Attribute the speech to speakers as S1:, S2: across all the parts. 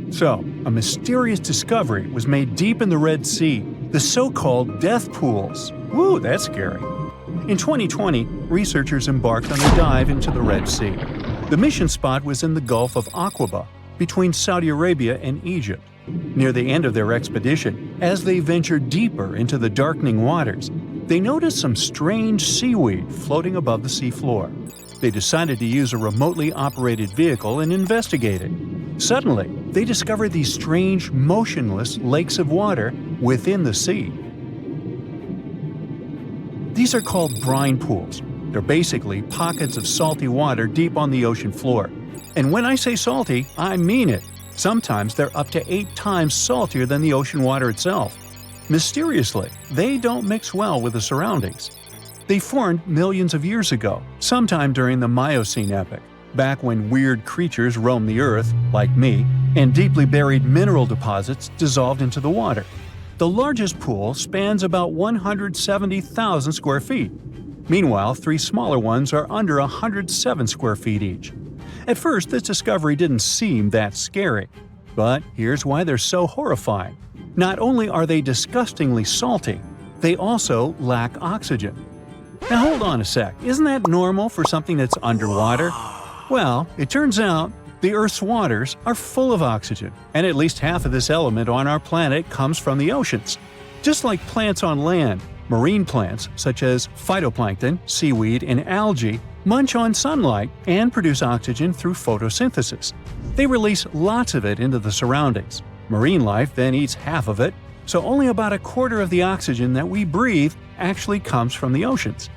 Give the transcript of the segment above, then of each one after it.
S1: So, a mysterious discovery was made deep in the Red Sea, the so-called death pools. Woo, that's scary. In 2020, researchers embarked on a dive into the Red Sea. The mission spot was in the Gulf of Aqaba, between Saudi Arabia and Egypt. Near the end of their expedition, as they ventured deeper into the darkening waters, they noticed some strange seaweed floating above the seafloor. They decided to use a remotely operated vehicle and investigate it. Suddenly, they discovered these strange, motionless lakes of water within the sea. These are called brine pools. They're basically pockets of salty water deep on the ocean floor. And when I say salty, I mean it. Sometimes they're up to 8 times saltier than the ocean water itself. Mysteriously, they don't mix well with the surroundings. They formed millions of years ago, sometime during the Miocene epoch, back when weird creatures roamed the earth, like me, and deeply buried mineral deposits dissolved into the water. The largest pool spans about 170,000 square feet. Meanwhile, 3 smaller ones are under 107 square feet each. At first, this discovery didn't seem that scary. But here's why they're so horrifying. Not only are they disgustingly salty, they also lack oxygen. Now hold on a sec, isn't that normal for something that's underwater? Well, it turns out the Earth's waters are full of oxygen, and at least half of this element on our planet comes from the oceans. Just like plants on land, marine plants such as phytoplankton, seaweed, and algae munch on sunlight and produce oxygen through photosynthesis. They release lots of it into the surroundings. Marine life then eats half of it, so only about a quarter of the oxygen that we breathe actually comes from the oceans.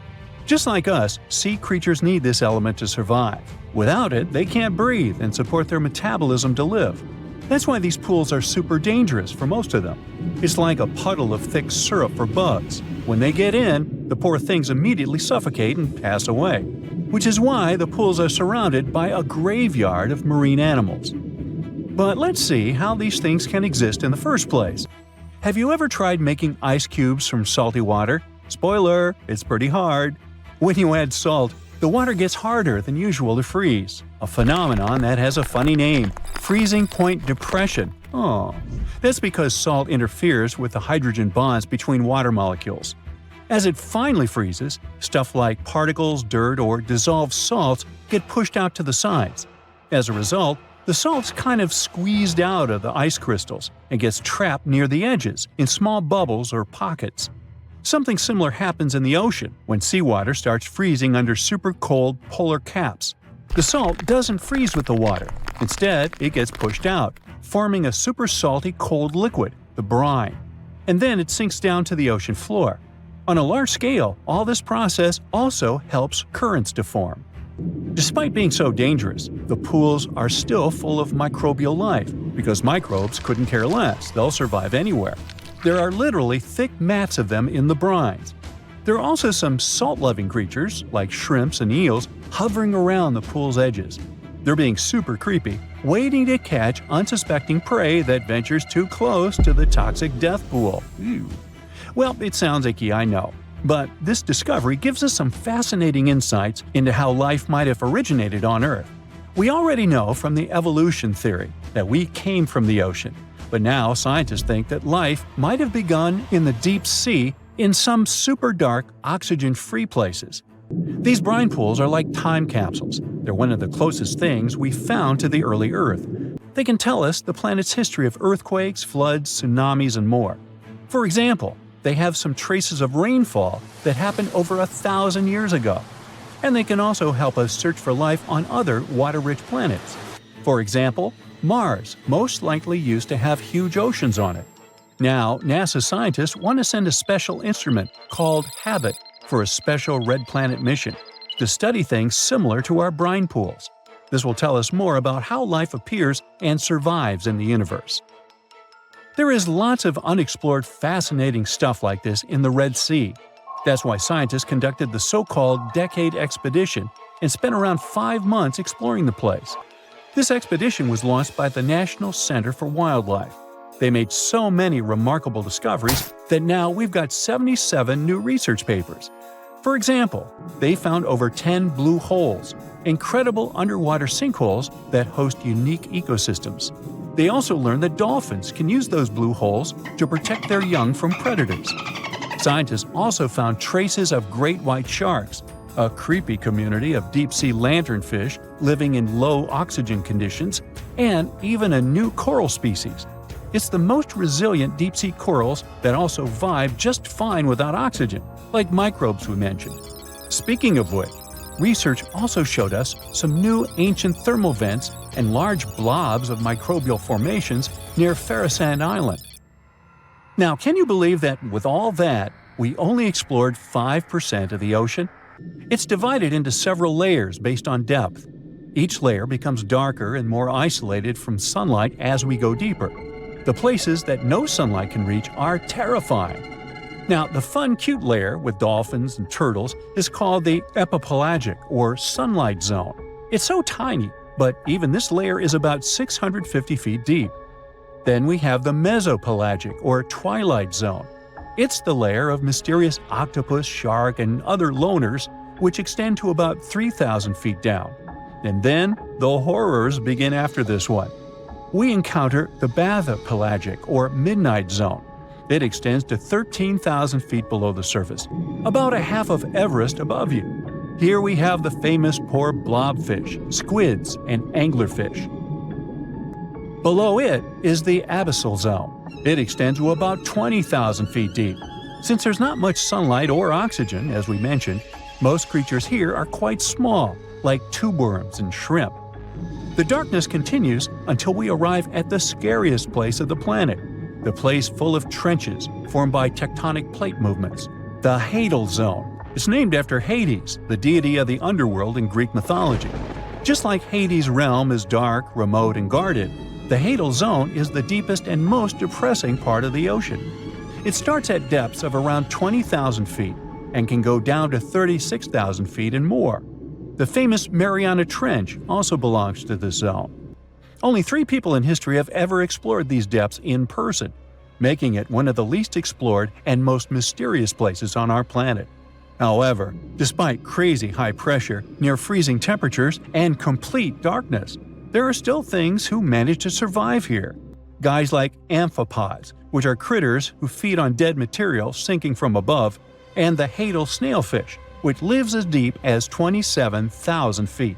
S1: Just like us, sea creatures need this element to survive. Without it, they can't breathe and support their metabolism to live. That's why these pools are super dangerous for most of them. It's like a puddle of thick syrup for bugs. When they get in, the poor things immediately suffocate and pass away. Which is why the pools are surrounded by a graveyard of marine animals. But let's see how these things can exist in the first place. Have you ever tried making ice cubes from salty water? Spoiler, it's pretty hard. When you add salt, the water gets harder than usual to freeze, a phenomenon that has a funny name, freezing point depression. Oh, that's because salt interferes with the hydrogen bonds between water molecules. As it finally freezes, stuff like particles, dirt, or dissolved salts get pushed out to the sides. As a result, the salt's kind of squeezed out of the ice crystals and gets trapped near the edges in small bubbles or pockets. Something similar happens in the ocean when seawater starts freezing under super cold polar caps. The salt doesn't freeze with the water. Instead, it gets pushed out, forming a super salty cold liquid, the brine. And then it sinks down to the ocean floor. On a large scale, all this process also helps currents to form. Despite being so dangerous, the pools are still full of microbial life, because microbes couldn't care less, they'll survive anywhere. There are literally thick mats of them in the brines. There are also some salt-loving creatures, like shrimps and eels, hovering around the pool's edges. They're being super creepy, waiting to catch unsuspecting prey that ventures too close to the toxic death pool. Ew. Well, it sounds icky, I know. But this discovery gives us some fascinating insights into how life might have originated on Earth. We already know from the evolution theory that we came from the ocean, but now scientists think that life might have begun in the deep sea in some super dark, oxygen-free places. These brine pools are like time capsules. They're one of the closest things we found to the early Earth. They can tell us the planet's history of earthquakes, floods, tsunamis, and more. For example, they have some traces of rainfall that happened over 1,000 years ago. And they can also help us search for life on other water-rich planets. For example, Mars most likely used to have huge oceans on it. Now, NASA scientists want to send a special instrument called HABIT for a special red planet mission to study things similar to our brine pools. This will tell us more about how life appears and survives in the universe. There is lots of unexplored fascinating stuff like this in the Red Sea. That's why scientists conducted the so-called Decade Expedition and spent around 5 months exploring the place. This expedition was launched by the National Center for Wildlife. They made so many remarkable discoveries that now we've got 77 new research papers. For example, they found over 10 blue holes, incredible underwater sinkholes that host unique ecosystems. They also learned that dolphins can use those blue holes to protect their young from predators. Scientists also found traces of great white sharks, a creepy community of deep-sea lanternfish living in low oxygen conditions, and even a new coral species. It's the most resilient deep-sea corals that also vibe just fine without oxygen, like microbes we mentioned. Speaking of which, research also showed us some new ancient thermal vents and large blobs of microbial formations near Farasand Island. Now, can you believe that with all that, we only explored 5% of the ocean? It's divided into several layers based on depth. Each layer becomes darker and more isolated from sunlight as we go deeper. The places that no sunlight can reach are terrifying. Now, the fun, cute layer with dolphins and turtles is called the epipelagic or sunlight zone. It's so tiny, but even this layer is about 650 feet deep. Then we have the mesopelagic or twilight zone. It's the layer of mysterious octopus, shark, and other loners, which extend to about 3,000 feet down. And then the horrors begin after this one. We encounter the bathypelagic or midnight zone. It extends to 13,000 feet below the surface, about a half of Everest above you. Here we have the famous poor blobfish, squids, and anglerfish. Below it is the Abyssal Zone. It extends to about 20,000 feet deep. Since there's not much sunlight or oxygen, as we mentioned, most creatures here are quite small, like tube worms and shrimp. The darkness continues until we arrive at the scariest place of the planet, the place full of trenches formed by tectonic plate movements, the Hadel Zone. It's named after Hades, the deity of the underworld in Greek mythology. Just like Hades' realm is dark, remote, and guarded, the Hadel Zone is the deepest and most depressing part of the ocean. It starts at depths of around 20,000 feet and can go down to 36,000 feet and more. The famous Mariana Trench also belongs to this zone. Only 3 people in history have ever explored these depths in person, making it one of the least explored and most mysterious places on our planet. However, despite crazy high pressure, near freezing temperatures, and complete darkness, there are still things who manage to survive here. Guys like amphipods, which are critters who feed on dead material sinking from above, and the Hadel snailfish, which lives as deep as 27,000 feet.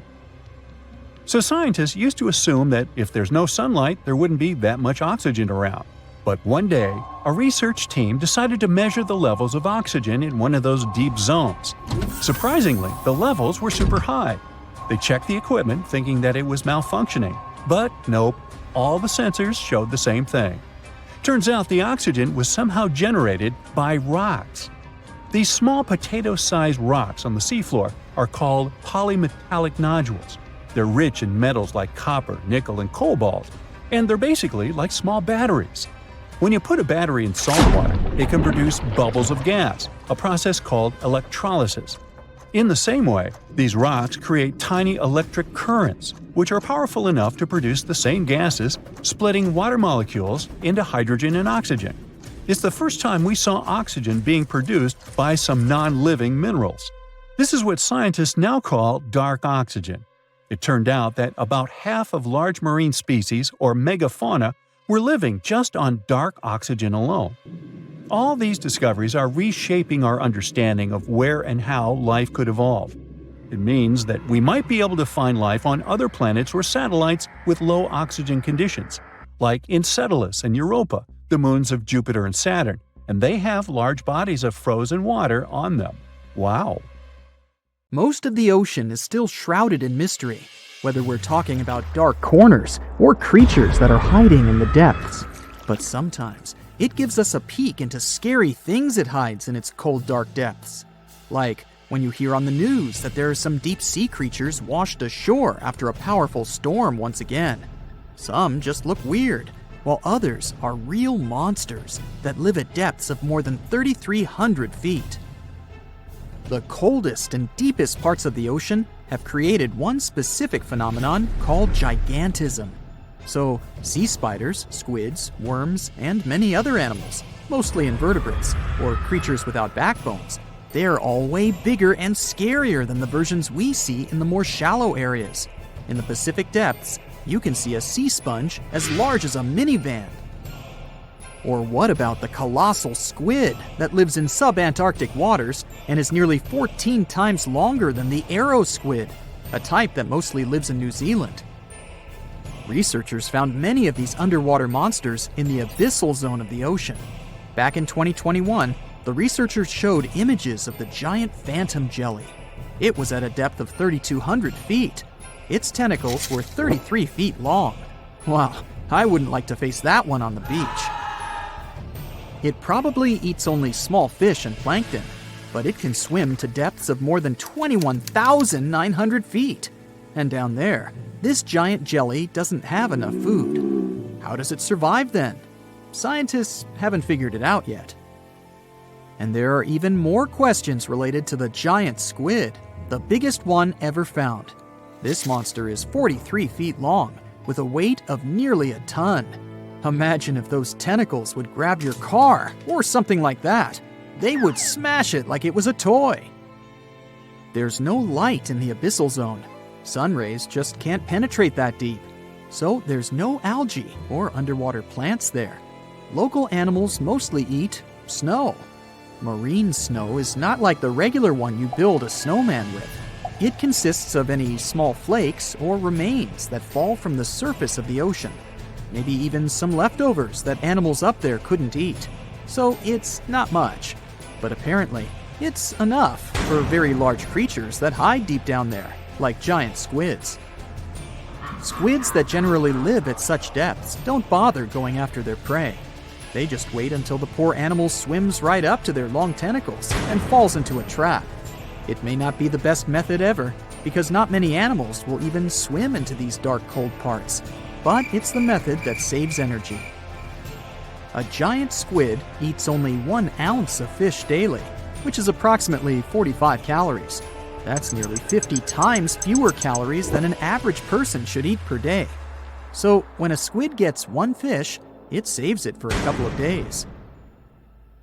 S1: So scientists used to assume that if there's no sunlight, there wouldn't be that much oxygen around. But one day, a research team decided to measure the levels of oxygen in one of those deep zones. Surprisingly, the levels were super high. They checked the equipment thinking that it was malfunctioning, but nope, all the sensors showed the same thing. Turns out the oxygen was somehow generated by rocks. These small potato-sized rocks on the seafloor are called polymetallic nodules. They're rich in metals like copper, nickel, and cobalt, and they're basically like small batteries. When you put a battery in salt water, it can produce bubbles of gas, a process called electrolysis. In the same way, these rocks create tiny electric currents, which are powerful enough to produce the same gases, splitting water molecules into hydrogen and oxygen. It's the first time we saw oxygen being produced by some non-living minerals. This is what scientists now call dark oxygen. It turned out that about half of large marine species, or megafauna, were living just on dark oxygen alone. All these discoveries are reshaping our understanding of where and how life could evolve. It means that we might be able to find life on other planets or satellites with low oxygen conditions, like Enceladus and Europa, the moons of Jupiter and Saturn, and they have large bodies of frozen water on them. Wow!
S2: Most of the ocean is still shrouded in mystery, whether we're talking about dark corners or creatures that are hiding in the depths. But sometimes, it gives us a peek into scary things it hides in its cold, dark depths. Like when you hear on the news that there are some deep-sea creatures washed ashore after a powerful storm once again. Some just look weird, while others are real monsters that live at depths of more than 3,300 feet. The coldest and deepest parts of the ocean have created one specific phenomenon called gigantism. So, sea spiders, squids, worms, and many other animals, mostly invertebrates, or creatures without backbones, they are all way bigger and scarier than the versions we see in the more shallow areas. In the Pacific depths, you can see a sea sponge as large as a minivan. Or what about the colossal squid that lives in subantarctic waters and is nearly 14 times longer than the arrow squid, a type that mostly lives in New Zealand? Researchers found many of these underwater monsters in the Abyssal Zone of the ocean. Back in 2021, the researchers showed images of the giant phantom jelly. It was at a depth of 3,200 feet. Its tentacles were 33 feet long. Wow, I wouldn't like to face that one on the beach. It probably eats only small fish and plankton, but it can swim to depths of more than 21,900 feet. And down there, this giant jelly doesn't have enough food. How does it survive then? Scientists haven't figured it out yet. And there are even more questions related to the giant squid, the biggest one ever found. This monster is 43 feet long, with a weight of nearly a ton. Imagine if those tentacles would grab your car, or something like that. They would smash it like it was a toy. There's no light in the Abyssal Zone. Sun rays just can't penetrate that deep. So there's no algae or underwater plants there. Local animals mostly eat snow. Marine snow is not like the regular one you build a snowman with. It consists of any small flakes or remains that fall from the surface of the ocean. Maybe even some leftovers that animals up there couldn't eat. So it's not much. But apparently, it's enough for very large creatures that hide deep down there, like giant squids. Squids that generally live at such depths don't bother going after their prey. They just wait until the poor animal swims right up to their long tentacles and falls into a trap. It may not be the best method ever, because not many animals will even swim into these dark, cold parts. But it's the method that saves energy. A giant squid eats only 1 ounce of fish daily, which is approximately 45 calories. That's nearly 50 times fewer calories than an average person should eat per day. So when a squid gets 1 fish, it saves it for a couple of days.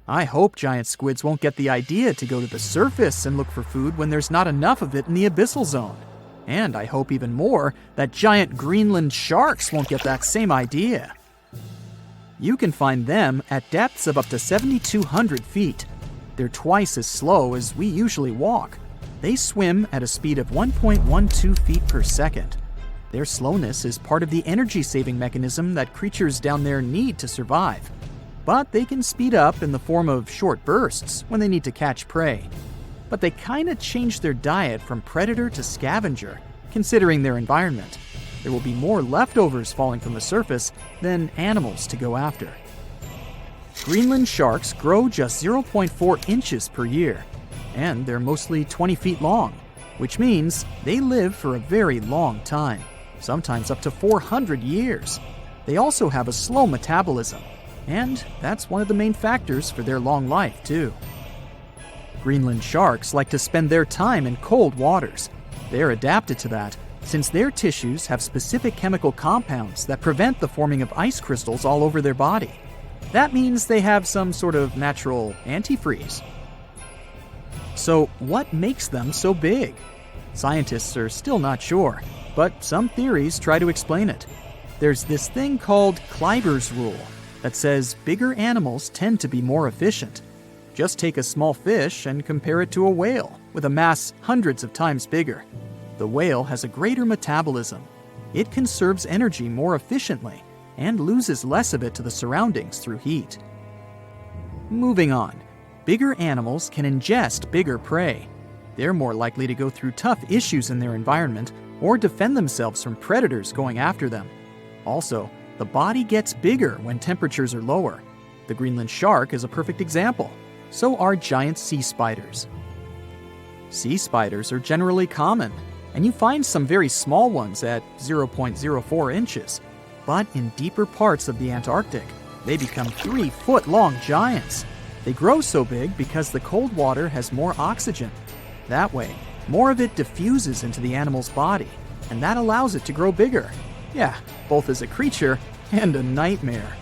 S2: I hope giant squids won't get the idea to go to the surface and look for food when there's not enough of it in the Abyssal Zone. And I hope even more that giant Greenland Sharks won't get that same idea. You can find them at depths of up to 7,200 feet. They're twice as slow as we usually walk. They swim at a speed of 1.12 feet per second. Their slowness is part of the energy-saving mechanism that creatures down there need to survive. But they can speed up in the form of short bursts when they need to catch prey. But they kinda change their diet from predator to scavenger, considering their environment. There will be more leftovers falling from the surface than animals to go after. Greenland sharks grow just 0.4 inches per year, and they're mostly 20 feet long, which means they live for a very long time, sometimes up to 400 years. They also have a slow metabolism, and that's one of the main factors for their long life, too. Greenland sharks like to spend their time in cold waters. They're adapted to that, since their tissues have specific chemical compounds that prevent the forming of ice crystals all over their body. That means they have some sort of natural antifreeze. So what makes them so big? Scientists are still not sure, but some theories try to explain it. There's this thing called Kleiber's rule that says bigger animals tend to be more efficient. Just take a small fish and compare it to a whale with a mass hundreds of times bigger. The whale has a greater metabolism. It conserves energy more efficiently and loses less of it to the surroundings through heat. Moving on, bigger animals can ingest bigger prey. They're more likely to go through tough issues in their environment or defend themselves from predators going after them. Also, the body gets bigger when temperatures are lower. The Greenland shark is a perfect example. So are giant sea spiders. Sea spiders are generally common, and you find some very small ones at 0.04 inches. But in deeper parts of the Antarctic, they become 3-foot-long giants. They grow so big because the cold water has more oxygen. That way, more of it diffuses into the animal's body, and that allows it to grow bigger. Yeah, both as a creature and a nightmare.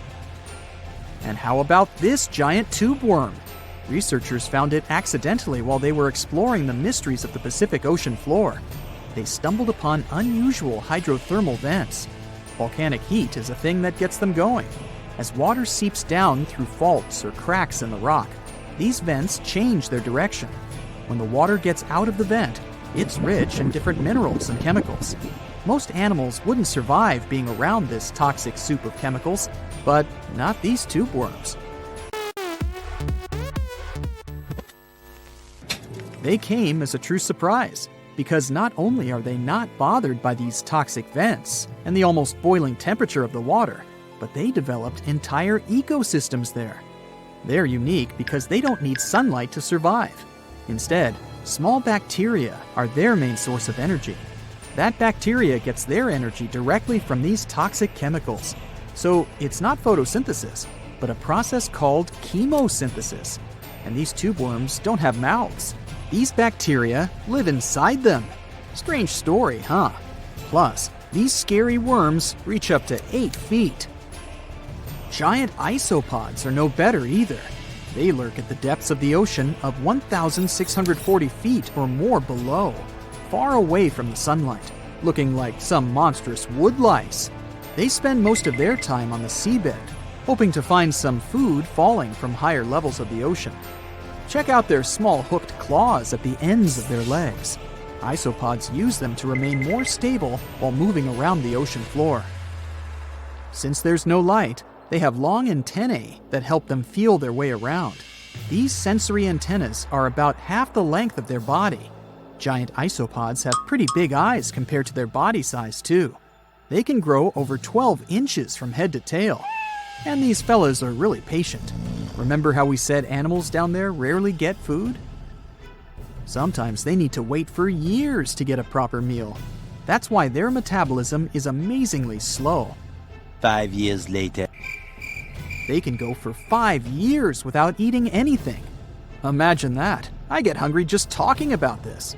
S2: And how about this giant tube worm? Researchers found it accidentally while they were exploring the mysteries of the Pacific Ocean floor. They stumbled upon unusual hydrothermal vents. Volcanic heat is a thing that gets them going. As water seeps down through faults or cracks in the rock, these vents change their direction. When the water gets out of the vent, it's rich in different minerals and chemicals. Most animals wouldn't survive being around this toxic soup of chemicals, but not these tube worms. They came as a true surprise, because not only are they not bothered by these toxic vents and the almost boiling temperature of the water, but they developed entire ecosystems there. They're unique because they don't need sunlight to survive. Instead, small bacteria are their main source of energy. That bacteria gets their energy directly from these toxic chemicals. So it's not photosynthesis, but a process called chemosynthesis. And these tube worms don't have mouths. These bacteria live inside them. Strange story, huh? Plus, these scary worms reach up to 8 feet. Giant isopods are no better either. They lurk at the depths of the ocean of 1,640 feet or more below, far away from the sunlight, looking like some monstrous wood lice. They spend most of their time on the seabed, hoping to find some food falling from higher levels of the ocean. Check out their small hooked claws at the ends of their legs. Isopods use them to remain more stable while moving around the ocean floor. Since there's no light, they have long antennae that help them feel their way around. These sensory antennas are about half the length of their body. Giant isopods have pretty big eyes compared to their body size, too. They can grow over 12 inches from head to tail. And these fellas are really patient. Remember how we said animals down there rarely get food? Sometimes they need to wait for years to get a proper meal. That's why their metabolism is amazingly slow.
S3: 5 years later.
S2: They can go for 5 years without eating anything. Imagine that. I get hungry just talking about this.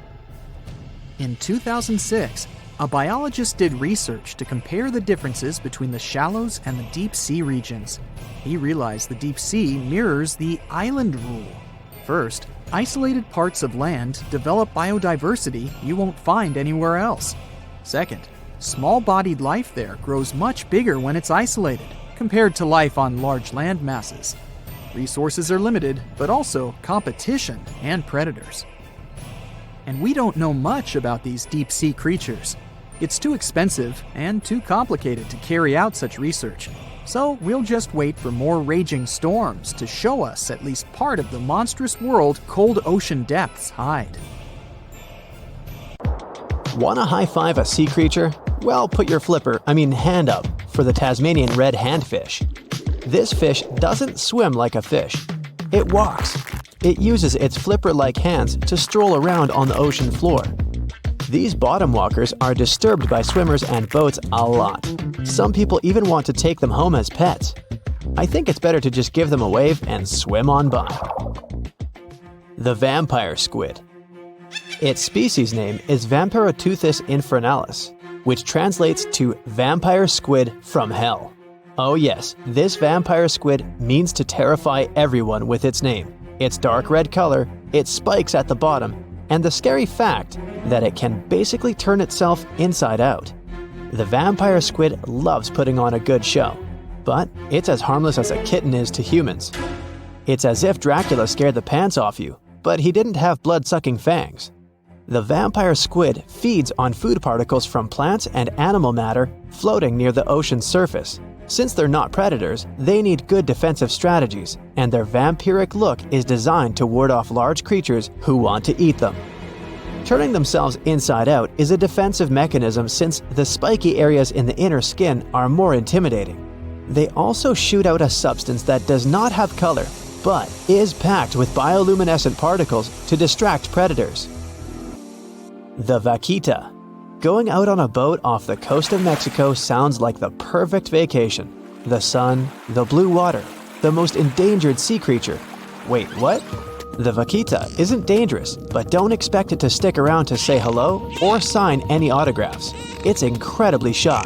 S2: In 2006, a biologist did research to compare the differences between the shallows and the deep sea regions. He realized the deep sea mirrors the island rule. First, isolated parts of land develop biodiversity you won't find anywhere else. Second, small-bodied life there grows much bigger when it's isolated, compared to life on large land masses. Resources are limited, but also competition and predators. And we don't know much about these deep-sea creatures. It's too expensive and too complicated to carry out such research, so we'll just wait for more raging storms to show us at least part of the monstrous world cold ocean depths hide.
S4: Wanna high-five a sea creature? Well, put your hand up for the Tasmanian red handfish. This fish doesn't swim like a fish. It walks. It uses its flipper-like hands to stroll around on the ocean floor. These bottom walkers are disturbed by swimmers and boats a lot. Some people even want to take them home as pets. I think it's better to just give them a wave and swim on by. The vampire squid. Its species name is Vampiroteuthis infernalis, which translates to vampire squid from hell. Oh yes, this vampire squid means to terrify everyone with its name, its dark red color, its spikes at the bottom, and the scary fact that it can basically turn itself inside out. The vampire squid loves putting on a good show, but it's as harmless as a kitten is to humans. It's as if Dracula scared the pants off you, but he didn't have blood-sucking fangs. The vampire squid feeds on food particles from plants and animal matter floating near the ocean's surface. Since they're not predators, they need good defensive strategies, and their vampiric look is designed to ward off large creatures who want to eat them. Turning themselves inside out is a defensive mechanism since the spiky areas in the inner skin are more intimidating. They also shoot out a substance that does not have color, but is packed with bioluminescent particles to distract predators. The vaquita. Going out on a boat off the coast of Mexico sounds like the perfect vacation. The sun, the blue water, the most endangered sea creature. Wait, what? The vaquita isn't dangerous, but don't expect it to stick around to say hello or sign any autographs. It's incredibly shy.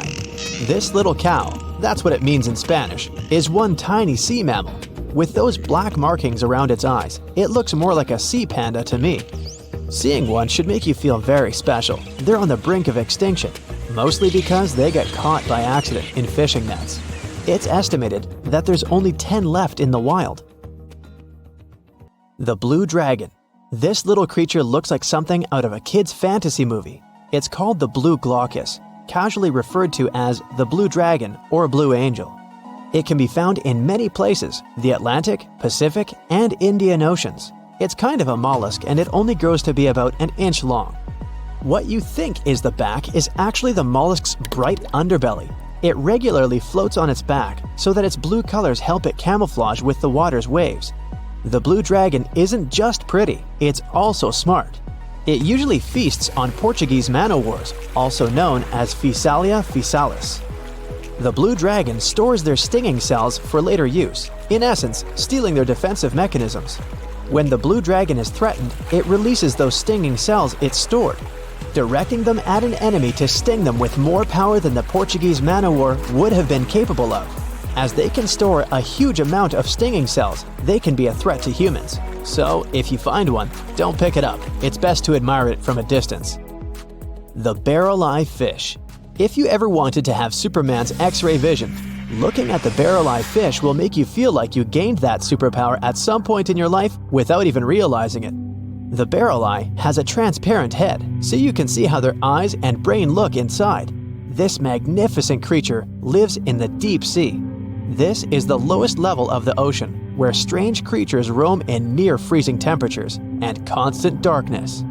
S4: This little cow, that's what it means in Spanish, is one tiny sea mammal. With those black markings around its eyes, it looks more like a sea panda to me. Seeing one should make you feel very special. They're on the brink of extinction. mostly because they get caught by accident in fishing nets. It's estimated that there's only 10 left in the wild. The blue dragon. This little creature looks like something out of a kid's fantasy movie. It's called the blue glaucus, casually referred to as the blue dragon or blue angel. It can be found in many places, the Atlantic, Pacific, and Indian Oceans. It's kind of a mollusk and it only grows to be about an inch long. What you think is the back is actually the mollusk's bright underbelly. It regularly floats on its back so that its blue colors help it camouflage with the water's waves. The blue dragon isn't just pretty, it's also smart. It usually feasts on Portuguese man-o'-wars, also known as Physalia physalis. The blue dragon stores their stinging cells for later use, in essence, stealing their defensive mechanisms. When the blue dragon is threatened, it releases those stinging cells it stored, directing them at an enemy to sting them with more power than the Portuguese man-o'-war would have been capable of. As they can store a huge amount of stinging cells, they can be a threat to humans. So, if you find one, don't pick it up. It's best to admire it from a distance. The barrel-eye fish. If you ever wanted to have Superman's X-ray vision, looking at the barrel-eye fish will make you feel like you gained that superpower at some point in your life without even realizing it. The barrel eye has a transparent head, so you can see how their eyes and brain look inside. This magnificent creature lives in the deep sea. This is the lowest level of the ocean, where strange creatures roam in near-freezing temperatures and constant darkness.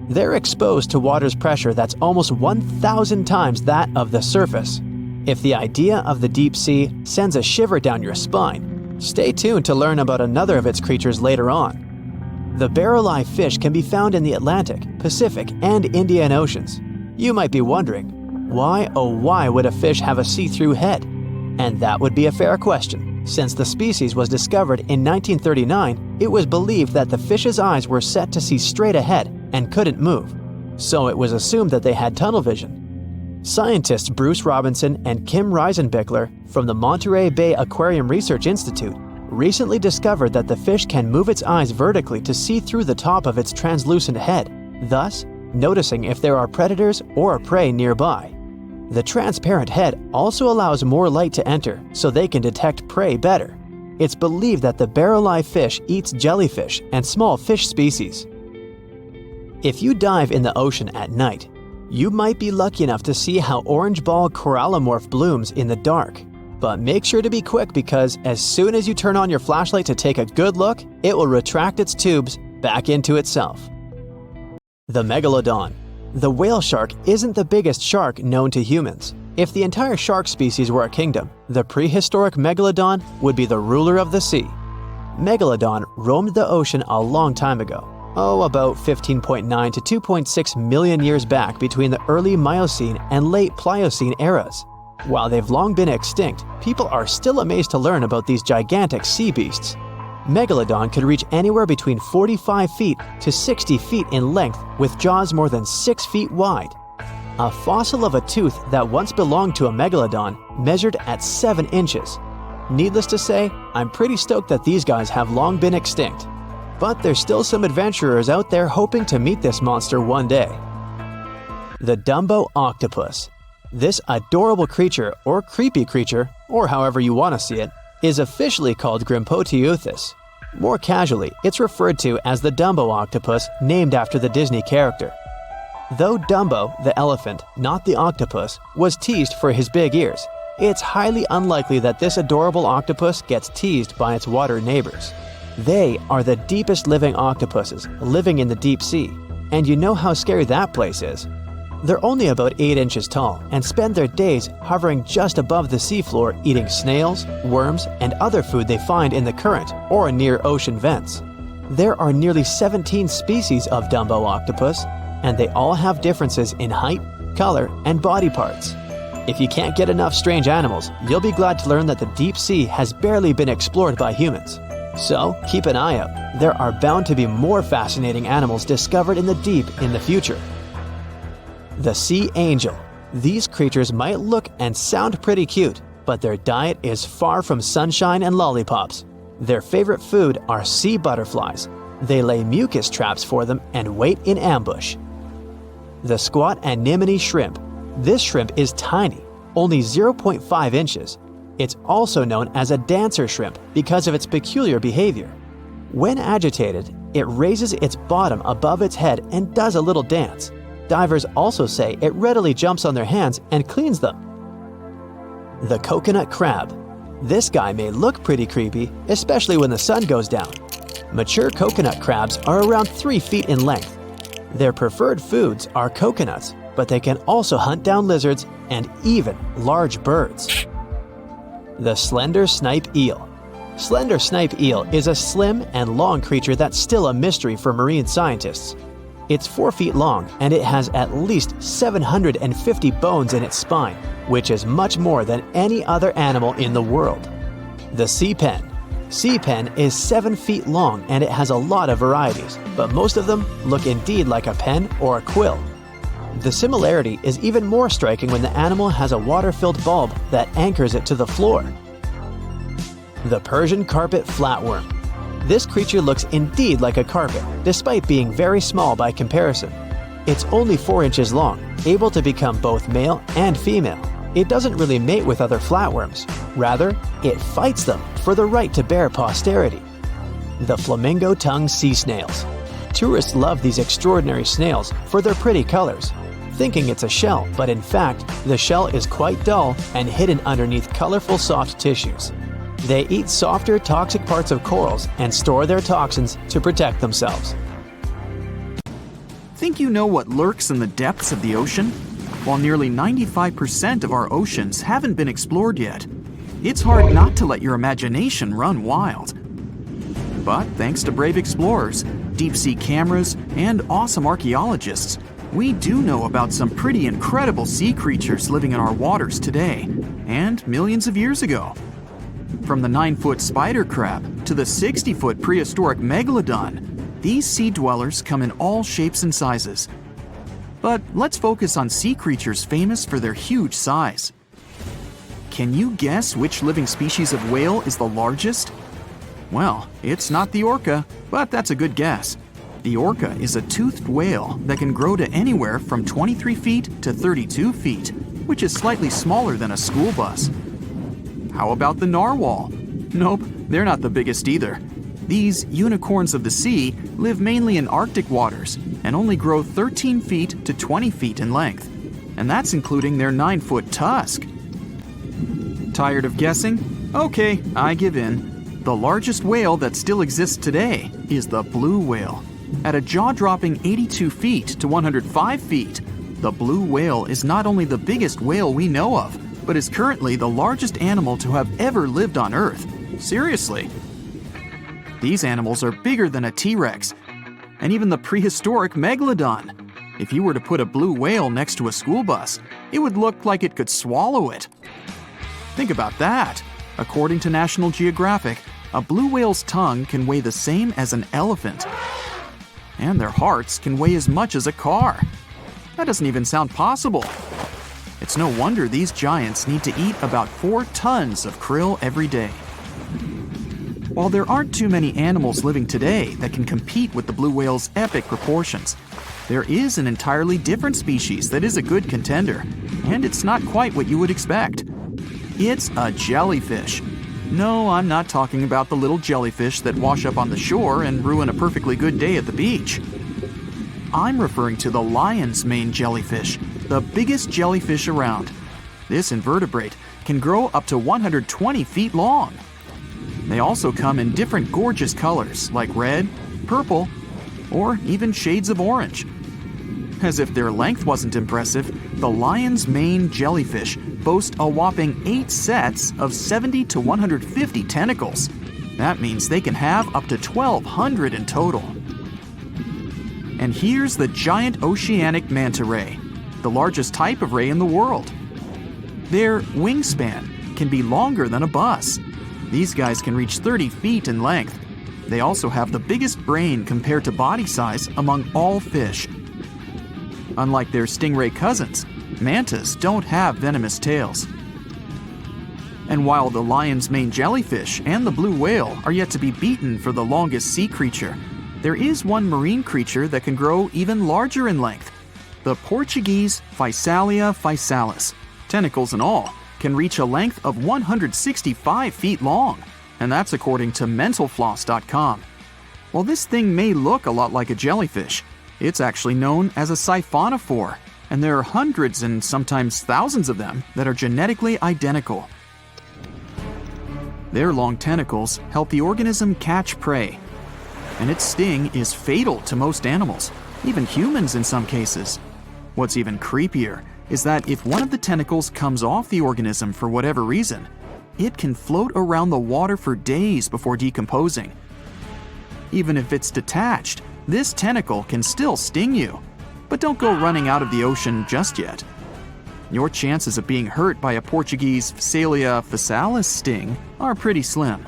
S4: They're exposed to water's pressure that's almost 1,000 times that of the surface. If the idea of the deep sea sends a shiver down your spine, stay tuned to learn about another of its creatures later on. The barrel-eye fish can be found in the Atlantic, Pacific, and Indian Oceans. You might be wondering, why oh why would a fish have a see-through head? And that would be a fair question. Since the species was discovered in 1939, it was believed that the fish's eyes were set to see straight ahead and couldn't move. So it was assumed that they had tunnel vision. Scientists Bruce Robinson and Kim Reisenbichler from the Monterey Bay Aquarium Research Institute recently discovered that the fish can move its eyes vertically to see through the top of its translucent head, thus noticing if there are predators or prey nearby. The transparent head also allows more light to enter so they can detect prey better. It's believed that the barrel-eye fish eats jellyfish and small fish species. If you dive in the ocean at night, you might be lucky enough to see how orange ball corallimorph blooms in the dark. But make sure to be quick because as soon as you turn on your flashlight to take a good look, it will retract its tubes back into itself. The megalodon. The whale shark isn't the biggest shark known to humans. If the entire shark species were a kingdom, the prehistoric megalodon would be the ruler of the sea. Megalodon roamed the ocean a long time ago. About 15.9 to 2.6 million years back between the early Miocene and late Pliocene eras. While they've long been extinct, people are still amazed to learn about these gigantic sea beasts. Megalodon could reach anywhere between 45 feet to 60 feet in length with jaws more than 6 feet wide. A fossil of a tooth that once belonged to a megalodon measured at 7 inches. Needless to say, I'm pretty stoked that these guys have long been extinct. But there's still some adventurers out there hoping to meet this monster one day. The Dumbo Octopus. This adorable creature, or creepy creature, or however you want to see it, is officially called Grimpoteuthis. More casually, it's referred to as the Dumbo Octopus, named after the Disney character. Though Dumbo, the elephant, not the octopus, was teased for his big ears, it's highly unlikely that this adorable octopus gets teased by its water neighbors. They are the deepest living octopuses, living in the deep sea, and you know how scary that place is. They're only about 8 inches tall and spend their days hovering just above the seafloor eating snails, worms, and other food they find in the current or near ocean vents. There are nearly 17 species of Dumbo octopus, and they all have differences in height, color, and body parts. If you can't get enough strange animals, you'll be glad to learn that the deep sea has barely been explored by humans. So keep an eye out. There are bound to be more fascinating animals discovered in the deep in the future. The sea angel. These creatures might look and sound pretty cute, but their diet is far from sunshine and lollipops. Their favorite food are sea butterflies. They lay mucus traps for them and wait in ambush. The squat anemone shrimp. This shrimp is tiny, only 0.5 inches. It's also known as a dancer shrimp because of its peculiar behavior. When agitated, it raises its bottom above its head and does a little dance. Divers also say it readily jumps on their hands and cleans them. The coconut crab. This guy may look pretty creepy, especially when the sun goes down. Mature coconut crabs are around 3 feet in length. Their preferred foods are coconuts, but they can also hunt down lizards and even large birds. The slender snipe eel. Slender snipe eel is a slim and long creature that's still a mystery for marine scientists. It's 4 feet long and it has at least 750 bones in its spine, which is much more than any other animal in the world. The sea pen. Sea pen is 7 feet long and it has a lot of varieties, but most of them look indeed like a pen or a quill. The similarity is even more striking when the animal has a water-filled bulb that anchors it to the floor. The Persian carpet flatworm. This creature looks indeed like a carpet, despite being very small by comparison. It's only 4 inches long, able to become both male and female. It doesn't really mate with other flatworms. Rather, it fights them for the right to bear posterity. The flamingo-tongued sea snails. Tourists love these extraordinary snails for their pretty colors, thinking it's a shell, but in fact, the shell is quite dull and hidden underneath colorful soft tissues. They eat softer, toxic parts of corals and store their toxins to protect themselves.
S2: Think you know what lurks in the depths of the ocean? While nearly 95% of our oceans haven't been explored yet, it's hard not to let your imagination run wild. But thanks to brave explorers, deep-sea cameras, and awesome archaeologists, we do know about some pretty incredible sea creatures living in our waters today, and millions of years ago. From the 9-foot spider crab to the 60-foot prehistoric megalodon, these sea dwellers come in all shapes and sizes. But let's focus on sea creatures famous for their huge size. Can you guess which living species of whale is the largest? Well, it's not the orca, but that's a good guess. The orca is a toothed whale that can grow to anywhere from 23 feet to 32 feet, which is slightly smaller than a school bus. How about the narwhal? Nope, they're not the biggest either. These unicorns of the sea live mainly in Arctic waters and only grow 13 feet to 20 feet in length, and that's including their 9-foot tusk. Tired of guessing? Okay, I give in. The largest whale that still exists today is the blue whale. At a jaw-dropping 82 feet to 105 feet, the blue whale is not only the biggest whale we know of, but is currently the largest animal to have ever lived on Earth. Seriously. These animals are bigger than a T-Rex, and even the prehistoric megalodon. If you were to put a blue whale next to a school bus, it would look like it could swallow it. Think about that. According to National Geographic, a blue whale's tongue can weigh the same as an elephant. And their hearts can weigh as much as a car. That doesn't even sound possible. It's no wonder these giants need to eat about 4 tons of krill every day. While there aren't too many animals living today that can compete with the blue whale's epic proportions, there is an entirely different species that is a good contender, and it's not quite what you would expect. It's a jellyfish. No, I'm not talking about the little jellyfish that wash up on the shore and ruin a perfectly good day at the beach. I'm referring to the lion's mane jellyfish, the biggest jellyfish around. This invertebrate can grow up to 120 feet long. They also come in different gorgeous colors like red, purple, or even shades of orange. As if their length wasn't impressive, the lion's mane jellyfish boast a whopping 8 sets of 70 to 150 tentacles. That means they can have up to 1,200 in total. And here's the giant oceanic manta ray, the largest type of ray in the world. Their wingspan can be longer than a bus. These guys can reach 30 feet in length. They also have the biggest brain compared to body size among all fish. Unlike their stingray cousins, mantas don't have venomous tails. And while the lion's mane jellyfish and the blue whale are yet to be beaten for the longest sea creature, there is one marine creature that can grow even larger in length. the Portuguese Physalia physalis, tentacles and all, can reach a length of 165 feet long, and that's according to mentalfloss.com. While this thing may look a lot like a jellyfish, it's actually known as a siphonophore, and there are hundreds and sometimes thousands of them that are genetically identical. Their long tentacles help the organism catch prey, and its sting is fatal to most animals, even humans in some cases. What's even creepier is that if one of the tentacles comes off the organism for whatever reason, it can float around the water for days before decomposing. Even if it's detached, this tentacle can still sting you. But don't go running out of the ocean just yet. Your chances of being hurt by a Portuguese Physalia physalis sting are pretty slim.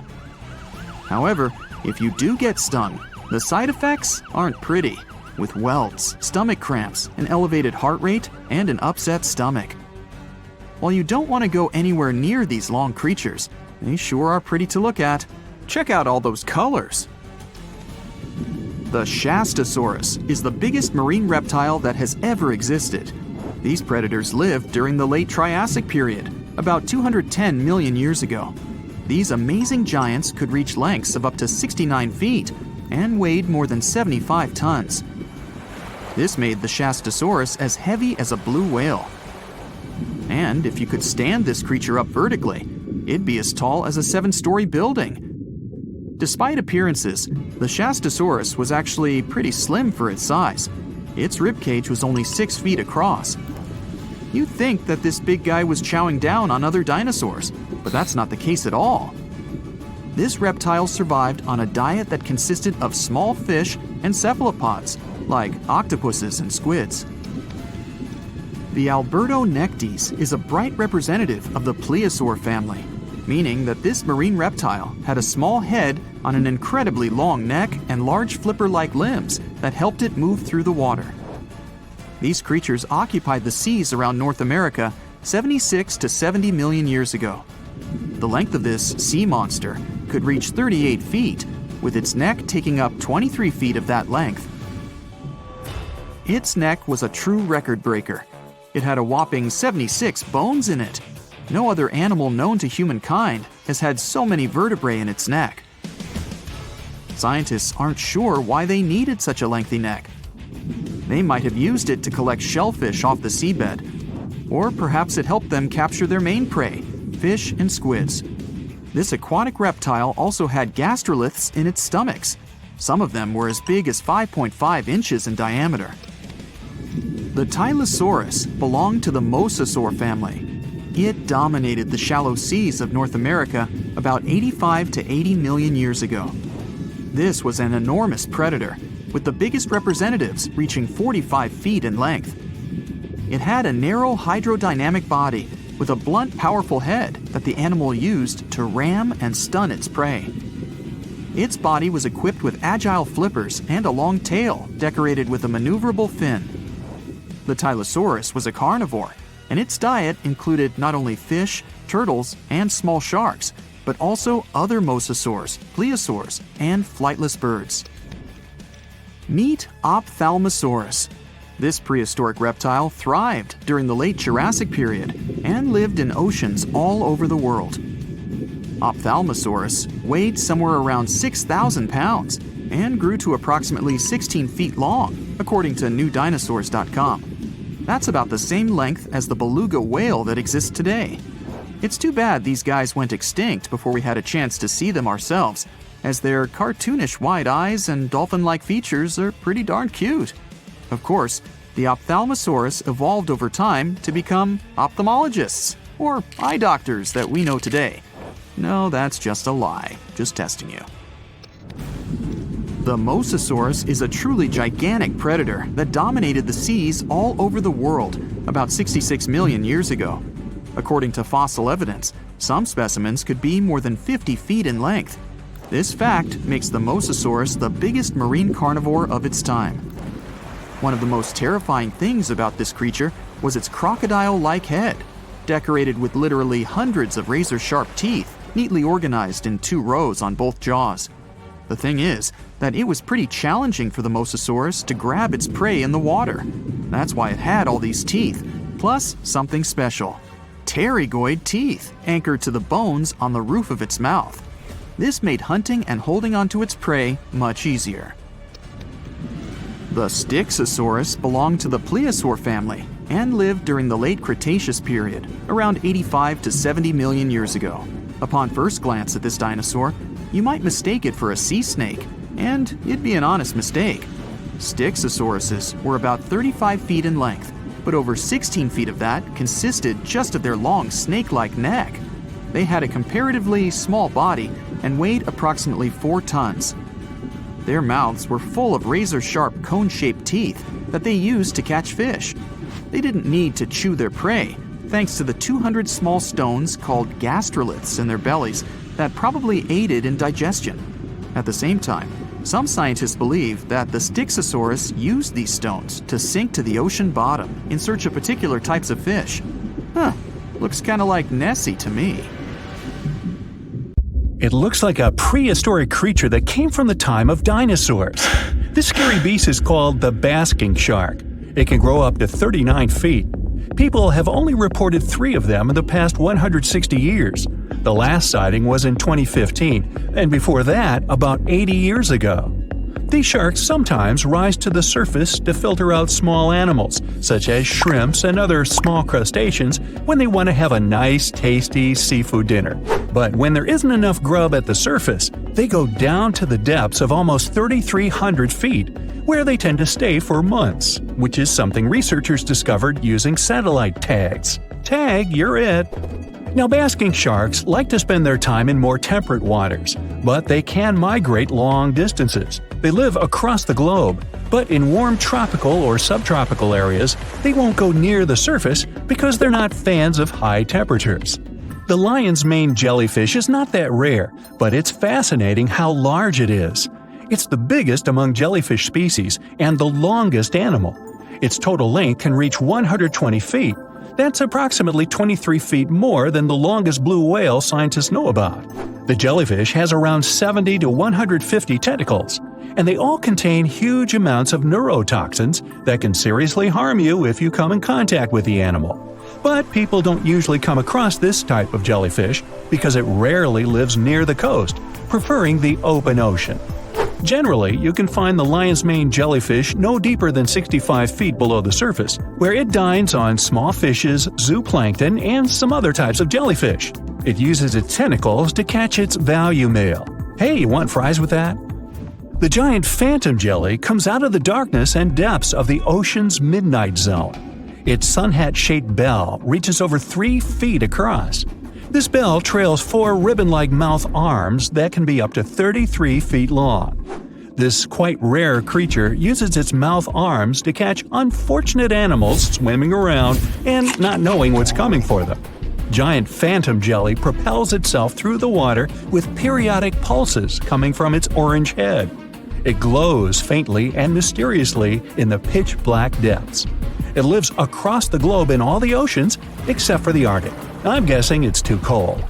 S2: However, if you do get stung, the side effects aren't pretty, with welts, stomach cramps, an elevated heart rate, and an upset stomach. While you don't want to go anywhere near these long creatures, they sure are pretty to look at. Check out all those colors. The Shastasaurus is the biggest marine reptile that has ever existed. These predators lived during the late Triassic period, about 210 million years ago. These amazing giants could reach lengths of up to 69 feet and weighed more than 75 tons. This made the Shastasaurus as heavy as a blue whale. And if you could stand this creature up vertically, it'd be as tall as a 7-story building. Despite appearances, the Shastasaurus was actually pretty slim for its size. Its ribcage was only 6 feet across. You'd think that this big guy was chowing down on other dinosaurs, but that's not the case at all. This reptile survived on a diet that consisted of small fish and cephalopods, like octopuses and squids. The Albertonectes is a bright representative of the plesiosaur family, meaning that this marine reptile had a small head on an incredibly long neck and large flipper-like limbs that helped it move through the water. These creatures occupied the seas around North America 76 to 70 million years ago. The length of this sea monster could reach 38 feet, with its neck taking up 23 feet of that length. Its neck was a true record breaker. It had a whopping 76 bones in it. No other animal known to humankind has had so many vertebrae in its neck. Scientists aren't sure why they needed such a lengthy neck. They might have used it to collect shellfish off the seabed, or perhaps it helped them capture their main prey, fish and squids. This aquatic reptile also had gastroliths in its stomachs. Some of them were as big as 5.5 inches in diameter. The Tylosaurus belonged to the Mosasaur family. It dominated the shallow seas of North America about 85 to 80 million years ago. This was an enormous predator, with the biggest representatives reaching 45 feet in length. It had a narrow hydrodynamic body with a blunt, powerful head that the animal used to ram and stun its prey. Its body was equipped with agile flippers and a long tail decorated with a maneuverable fin. The Tylosaurus was a carnivore, and its diet included not only fish, turtles, and small sharks, but also other mosasaurs, plesiosaurs, and flightless birds. Meet Ophthalmosaurus. This prehistoric reptile thrived during the late Jurassic period and lived in oceans all over the world. Ophthalmosaurus weighed somewhere around 6,000 pounds and grew to approximately 16 feet long, according to newdinosaurs.com. That's about the same length as the beluga whale that exists today. It's too bad these guys went extinct before we had a chance to see them ourselves, as their cartoonish wide eyes and dolphin-like features are pretty darn cute. Of course, the Ophthalmosaurus evolved over time to become ophthalmologists, or eye doctors that we know today. No, that's just a lie. Just testing you. The Mosasaurus is a truly gigantic predator that dominated the seas all over the world about 66 million years ago. According to fossil evidence, some specimens could be more than 50 feet in length. This fact makes the Mosasaurus the biggest marine carnivore of its time. One of the most terrifying things about this creature was its crocodile-like head, decorated with literally hundreds of razor-sharp teeth, neatly organized in 2 rows on both jaws. The thing is that it was pretty challenging for the Mosasaurus to grab its prey in the water. That's why it had all these teeth, plus something special. Pterygoid teeth anchored to the bones on the roof of its mouth. This made hunting and holding onto its prey much easier. The Styxosaurus belonged to the plesiosaur family and lived during the late Cretaceous period, around 85 to 70 million years ago. Upon first glance at this dinosaur, you might mistake it for a sea snake, and it'd be an honest mistake. Styxosauruses were about 35 feet in length, but over 16 feet of that consisted just of their long snake-like neck. They had a comparatively small body and weighed approximately 4 tons. Their mouths were full of razor-sharp cone-shaped teeth that they used to catch fish. They didn't need to chew their prey, thanks to the 200 small stones called gastroliths in their bellies that probably aided in digestion. At the same time, some scientists believe that the Styxosaurus used these stones to sink to the ocean bottom in search of particular types of fish. Looks kinda like Nessie to me.
S1: It looks like a prehistoric creature that came from the time of dinosaurs. This scary beast is called the Basking Shark. It can grow up to 39 feet. People have only reported 3 of them in the past 160 years. The last sighting was in 2015, and before that, about 80 years ago. These sharks sometimes rise to the surface to filter out small animals, such as shrimps and other small crustaceans, when they want to have a nice, tasty seafood dinner. But when there isn't enough grub at the surface, they go down to the depths of almost 3,300 feet, where they tend to stay for months, which is something researchers discovered using satellite tags. Tag, you're it! Now, basking sharks like to spend their time in more temperate waters, but they can migrate long distances. They live across the globe, but in warm tropical or subtropical areas, they won't go near the surface because they're not fans of high temperatures. The lion's mane jellyfish is not that rare, but it's fascinating how large it is. It's the biggest among jellyfish species and the longest animal. Its total length can reach 120 feet. That's approximately 23 feet more than the longest blue whale scientists know about. The jellyfish has around 70 to 150 tentacles, and they all contain huge amounts of neurotoxins that can seriously harm you if you come in contact with the animal. But people don't usually come across this type of jellyfish because it rarely lives near the coast, preferring the open ocean. Generally, you can find the lion's mane jellyfish no deeper than 65 feet below the surface, where it dines on small fishes, zooplankton, and some other types of jellyfish. It uses its tentacles to catch its value meal. Hey, you want fries with that? The giant phantom jelly comes out of the darkness and depths of the ocean's midnight zone. Its sun hat-shaped bell reaches over 3 feet across. This bell trails 4 ribbon-like mouth arms that can be up to 33 feet long. This quite rare creature uses its mouth arms to catch unfortunate animals swimming around and not knowing what's coming for them. Giant phantom jelly propels itself through the water with periodic pulses coming from its orange head. It glows faintly and mysteriously in the pitch-black depths. It lives across the globe in all the oceans except for the Arctic. I'm guessing it's too cold.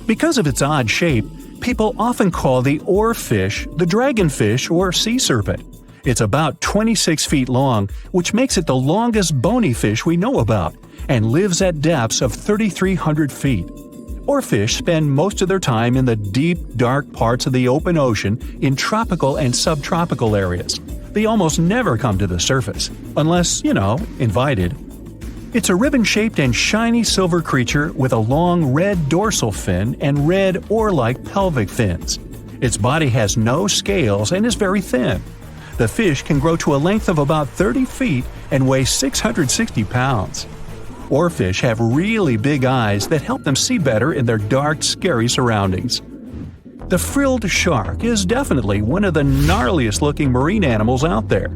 S1: Because of its odd shape, people often call the oarfish the dragonfish or sea serpent. It's about 26 feet long, which makes it the longest bony fish we know about, and lives at depths of 3,300 feet. Oarfish spend most of their time in the deep, dark parts of the open ocean in tropical and subtropical areas. They almost never come to the surface, unless, invited. It's a ribbon-shaped and shiny silver creature with a long red dorsal fin and red oar-like pelvic fins. Its body has no scales and is very thin. The fish can grow to a length of about 30 feet and weigh 660 pounds. Oarfish have really big eyes that help them see better in their dark, scary surroundings. The frilled shark is definitely one of the gnarliest-looking marine animals out there.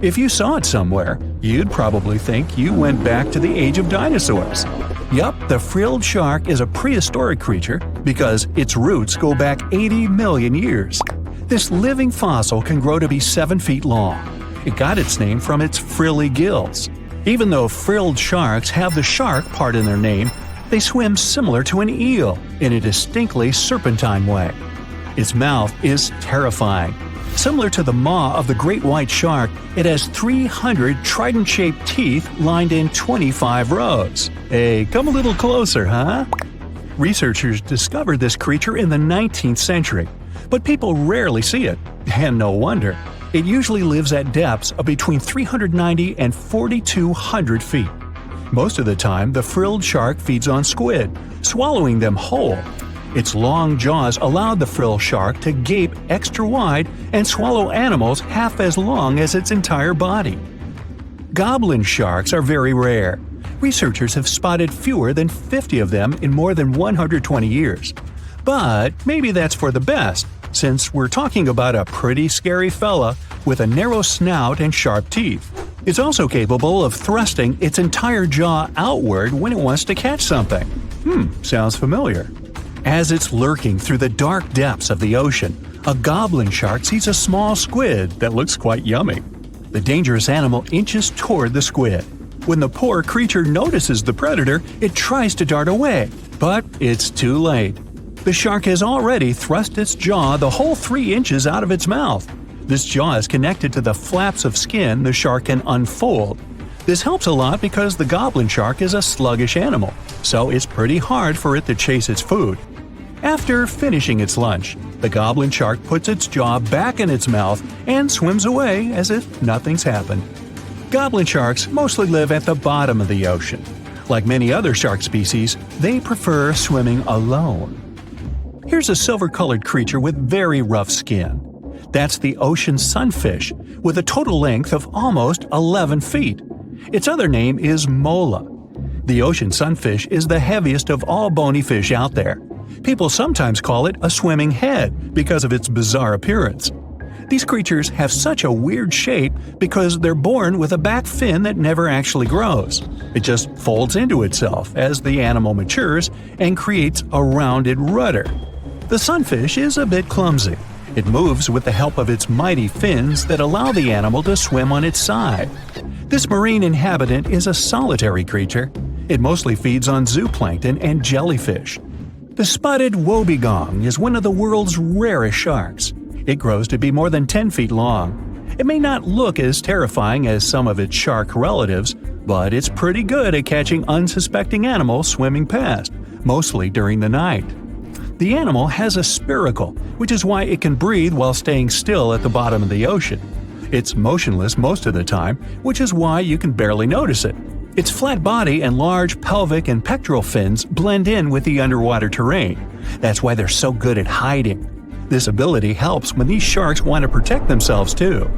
S1: If you saw it somewhere, you'd probably think you went back to the age of dinosaurs. Yup, the frilled shark is a prehistoric creature because its roots go back 80 million years. This living fossil can grow to be 7 feet long. It got its name from its frilly gills. Even though frilled sharks have the shark part in their name, they swim similar to an eel in a distinctly serpentine way. Its mouth is terrifying. Similar to the maw of the great white shark, it has 300 trident-shaped teeth lined in 25 rows. Hey, come a little closer, huh? Researchers discovered this creature in the 19th century, but people rarely see it, and no wonder. It usually lives at depths of between 390 and 4,200 feet. Most of the time, the frilled shark feeds on squid, swallowing them whole. Its long jaws allowed the frilled shark to gape extra wide and swallow animals half as long as its entire body. Goblin sharks are very rare. Researchers have spotted fewer than 50 of them in more than 120 years. But maybe that's for the best, since we're talking about a pretty scary fella with a narrow snout and sharp teeth. It's also capable of thrusting its entire jaw outward when it wants to catch something. Sounds familiar. As it's lurking through the dark depths of the ocean, a goblin shark sees a small squid that looks quite yummy. The dangerous animal inches toward the squid. When the poor creature notices the predator, it tries to dart away, but it's too late. The shark has already thrust its jaw the whole 3 inches out of its mouth. This jaw is connected to the flaps of skin the shark can unfold. This helps a lot because the goblin shark is a sluggish animal, so it's pretty hard for it to chase its food. After finishing its lunch, the goblin shark puts its jaw back in its mouth and swims away as if nothing's happened. Goblin sharks mostly live at the bottom of the ocean. Like many other shark species, they prefer swimming alone. Here's a silver-colored creature with very rough skin. That's the ocean sunfish, with a total length of almost 11 feet. Its other name is mola. The ocean sunfish is the heaviest of all bony fish out there. People sometimes call it a swimming head because of its bizarre appearance. These creatures have such a weird shape because they're born with a back fin that never actually grows. It just folds into itself as the animal matures and creates a rounded rudder. The sunfish is a bit clumsy. It moves with the help of its mighty fins that allow the animal to swim on its side. This marine inhabitant is a solitary creature. It mostly feeds on zooplankton and jellyfish. The spotted wobbegong is one of the world's rarest sharks. It grows to be more than 10 feet long. It may not look as terrifying as some of its shark relatives, but it's pretty good at catching unsuspecting animals swimming past, mostly during the night. The animal has a spiracle, which is why it can breathe while staying still at the bottom of the ocean. It's motionless most of the time, which is why you can barely notice it. Its flat body and large pelvic and pectoral fins blend in with the underwater terrain. That's why they're so good at hiding. This ability helps when these sharks want to protect themselves too.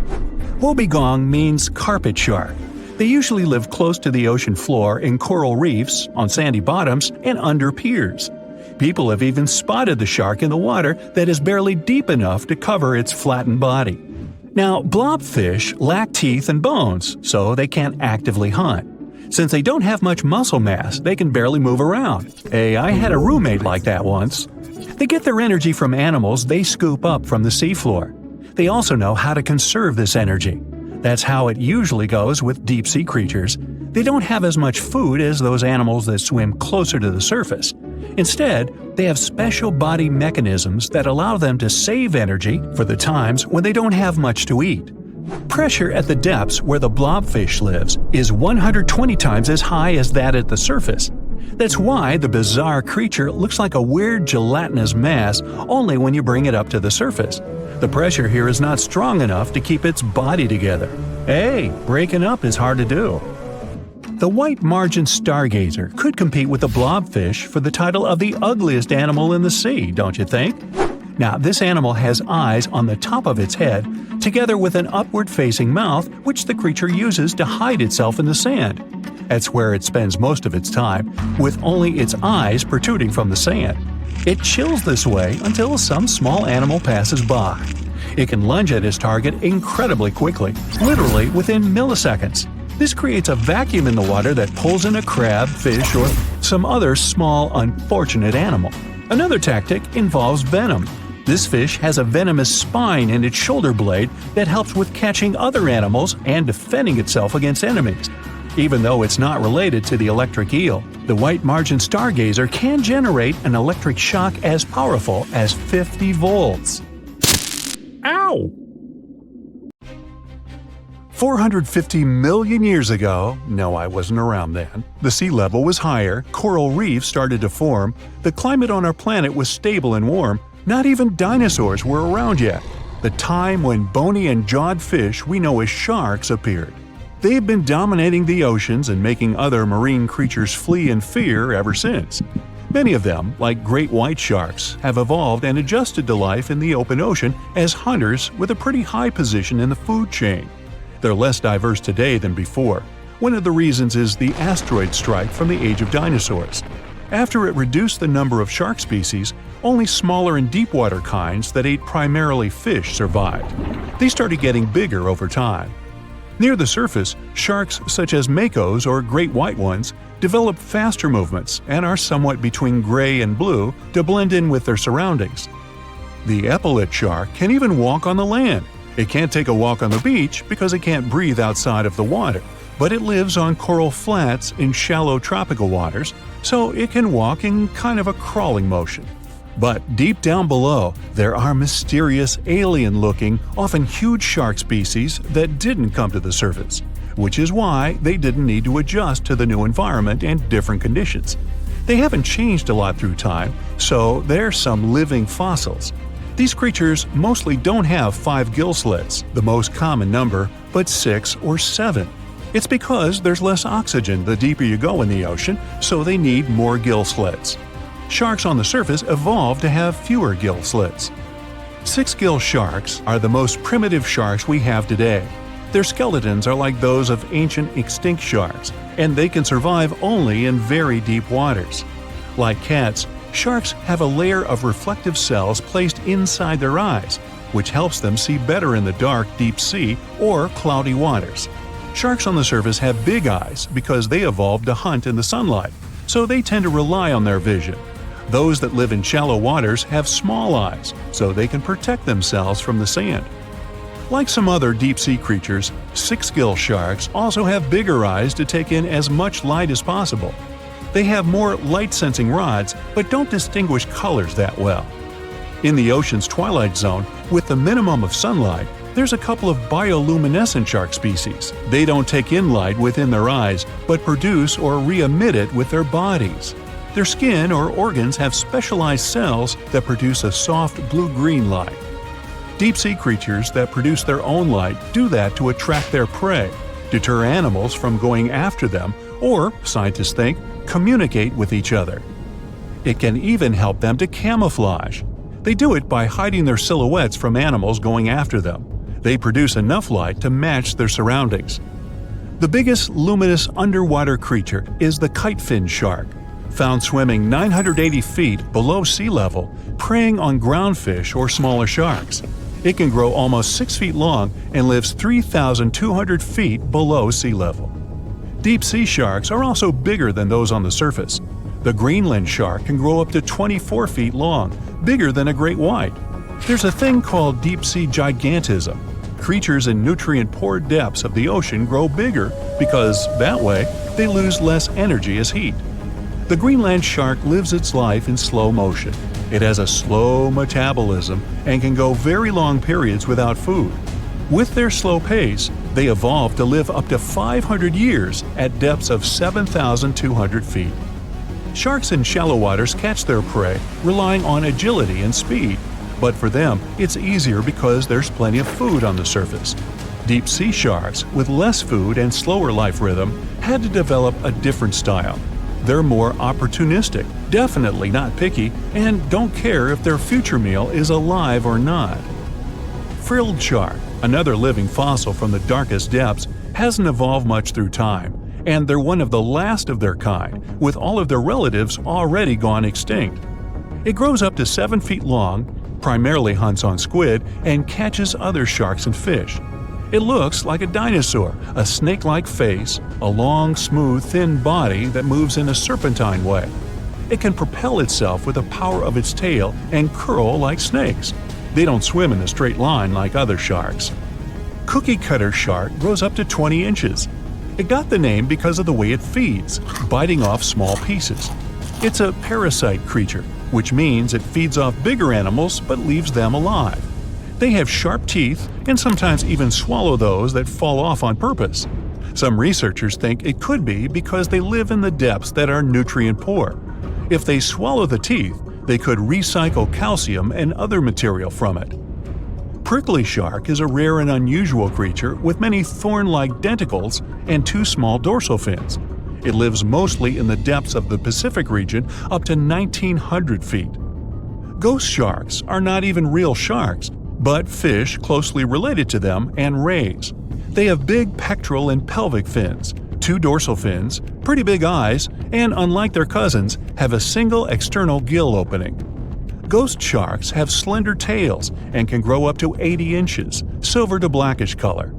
S1: Wobbegong means carpet shark. They usually live close to the ocean floor in coral reefs, on sandy bottoms, and under piers. People have even spotted the shark in the water that is barely deep enough to cover its flattened body. Now, blobfish lack teeth and bones, so they can't actively hunt. Since they don't have much muscle mass, they can barely move around. Hey, I had a roommate like that once. They get their energy from animals they scoop up from the seafloor. They also know how to conserve this energy. That's how it usually goes with deep-sea creatures. They don't have as much food as those animals that swim closer to the surface. Instead, they have special body mechanisms that allow them to save energy for the times when they don't have much to eat. Pressure at the depths where the blobfish lives is 120 times as high as that at the surface. That's why the bizarre creature looks like a weird gelatinous mass only when you bring it up to the surface. The pressure here is not strong enough to keep its body together. Hey, breaking up is hard to do. The white margin stargazer could compete with the blobfish for the title of the ugliest animal in the sea, don't you think? Now, this animal has eyes on the top of its head, together with an upward-facing mouth which the creature uses to hide itself in the sand. That's where it spends most of its time, with only its eyes protruding from the sand. It chills this way until some small animal passes by. It can lunge at its target incredibly quickly, literally within milliseconds. This creates a vacuum in the water that pulls in a crab, fish, or some other small, unfortunate animal. Another tactic involves venom. This fish has a venomous spine in its shoulder blade that helps with catching other animals and defending itself against enemies. Even though it's not related to the electric eel, the white margin stargazer can generate an electric shock as powerful as 50 volts. Ow! 450 million years ago, no, I wasn't around then, the sea level was higher, coral reefs started to form, the climate on our planet was stable and warm, not even dinosaurs were around yet. The time when bony and jawed fish we know as sharks appeared. They've been dominating the oceans and making other marine creatures flee in fear ever since. Many of them, like great white sharks, have evolved and adjusted to life in the open ocean as hunters with a pretty high position in the food chain. They're less diverse today than before. One of the reasons is the asteroid strike from the age of dinosaurs. After it reduced the number of shark species, only smaller and deep-water kinds that ate primarily fish survived. They started getting bigger over time. Near the surface, sharks such as makos or great white ones develop faster movements and are somewhat between gray and blue to blend in with their surroundings. The epaulet shark can even walk on the land. It can't take a walk on the beach because it can't breathe outside of the water, but it lives on coral flats in shallow tropical waters, so it can walk in kind of a crawling motion. But deep down below, there are mysterious, alien-looking, often huge shark species that didn't come to the surface, which is why they didn't need to adjust to the new environment and different conditions. They haven't changed a lot through time, so they're some living fossils. These creatures mostly don't have 5 gill slits, the most common number, but 6 or 7. It's because there's less oxygen the deeper you go in the ocean, so they need more gill slits. Sharks on the surface evolved to have fewer gill slits. 6-gill sharks are the most primitive sharks we have today. Their skeletons are like those of ancient extinct sharks, and they can survive only in very deep waters. Like cats, sharks have a layer of reflective cells placed inside their eyes, which helps them see better in the dark, deep sea or cloudy waters. Sharks on the surface have big eyes because they evolved to hunt in the sunlight, so they tend to rely on their vision. Those that live in shallow waters have small eyes, so they can protect themselves from the sand. Like some other deep-sea creatures, 6-gill sharks also have bigger eyes to take in as much light as possible. They have more light-sensing rods, but don't distinguish colors that well. In the ocean's twilight zone, with the minimum of sunlight, there's a couple of bioluminescent shark species. They don't take in light within their eyes, but produce or re-emit it with their bodies. Their skin or organs have specialized cells that produce a soft blue-green light. Deep-sea creatures that produce their own light do that to attract their prey, deter animals from going after them, or, scientists think, communicate with each other. It can even help them to camouflage. They do it by hiding their silhouettes from animals going after them. They produce enough light to match their surroundings. The biggest luminous underwater creature is the kitefin shark, found swimming 980 feet below sea level, preying on groundfish or smaller sharks. It can grow almost 6 feet long and lives 3,200 feet below sea level. Deep-sea sharks are also bigger than those on the surface. The Greenland shark can grow up to 24 feet long, bigger than a great white. There's a thing called deep-sea gigantism. Creatures in nutrient-poor depths of the ocean grow bigger because, that way, they lose less energy as heat. The Greenland shark lives its life in slow motion. It has a slow metabolism and can go very long periods without food. With their slow pace, they evolved to live up to 500 years at depths of 7,200 feet. Sharks in shallow waters catch their prey relying on agility and speed, but for them, it's easier because there's plenty of food on the surface. Deep-sea sharks, with less food and slower life rhythm, had to develop a different style. They're more opportunistic, definitely not picky, and don't care if their future meal is alive or not. Frilled shark, another living fossil from the darkest depths, hasn't evolved much through time, and they're one of the last of their kind, with all of their relatives already gone extinct. It grows up to 7 feet long, primarily hunts on squid, and catches other sharks and fish. It looks like a dinosaur, a snake-like face, a long, smooth, thin body that moves in a serpentine way. It can propel itself with the power of its tail and curl like snakes. They don't swim in a straight line like other sharks. Cookie-cutter shark grows up to 20 inches. It got the name because of the way it feeds, biting off small pieces. It's a parasite creature, which means it feeds off bigger animals but leaves them alive. They have sharp teeth and sometimes even swallow those that fall off on purpose. Some researchers think it could be because they live in the depths that are nutrient poor. If they swallow the teeth, they could recycle calcium and other material from it. Prickly shark is a rare and unusual creature with many thorn-like denticles and 2 small dorsal fins. It lives mostly in the depths of the Pacific region up to 1,900 feet. Ghost sharks are not even real sharks, but fish closely related to them and rays. They have big pectoral and pelvic fins, 2 dorsal fins, pretty big eyes, and unlike their cousins, have a single external gill opening. Ghost sharks have slender tails and can grow up to 80 inches, silver to blackish color.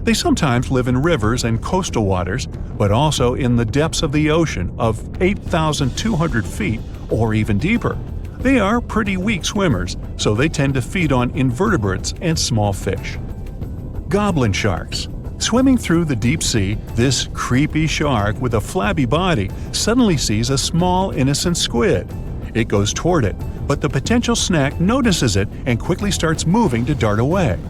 S1: They sometimes live in rivers and coastal waters, but also in the depths of the ocean of 8,200 feet or even deeper. They are pretty weak swimmers, so they tend to feed on invertebrates and small fish. Goblin sharks. Swimming through the deep sea, this creepy shark with a flabby body suddenly sees a small, innocent squid. It goes toward it, but the potential snack notices it and quickly starts moving to dart away.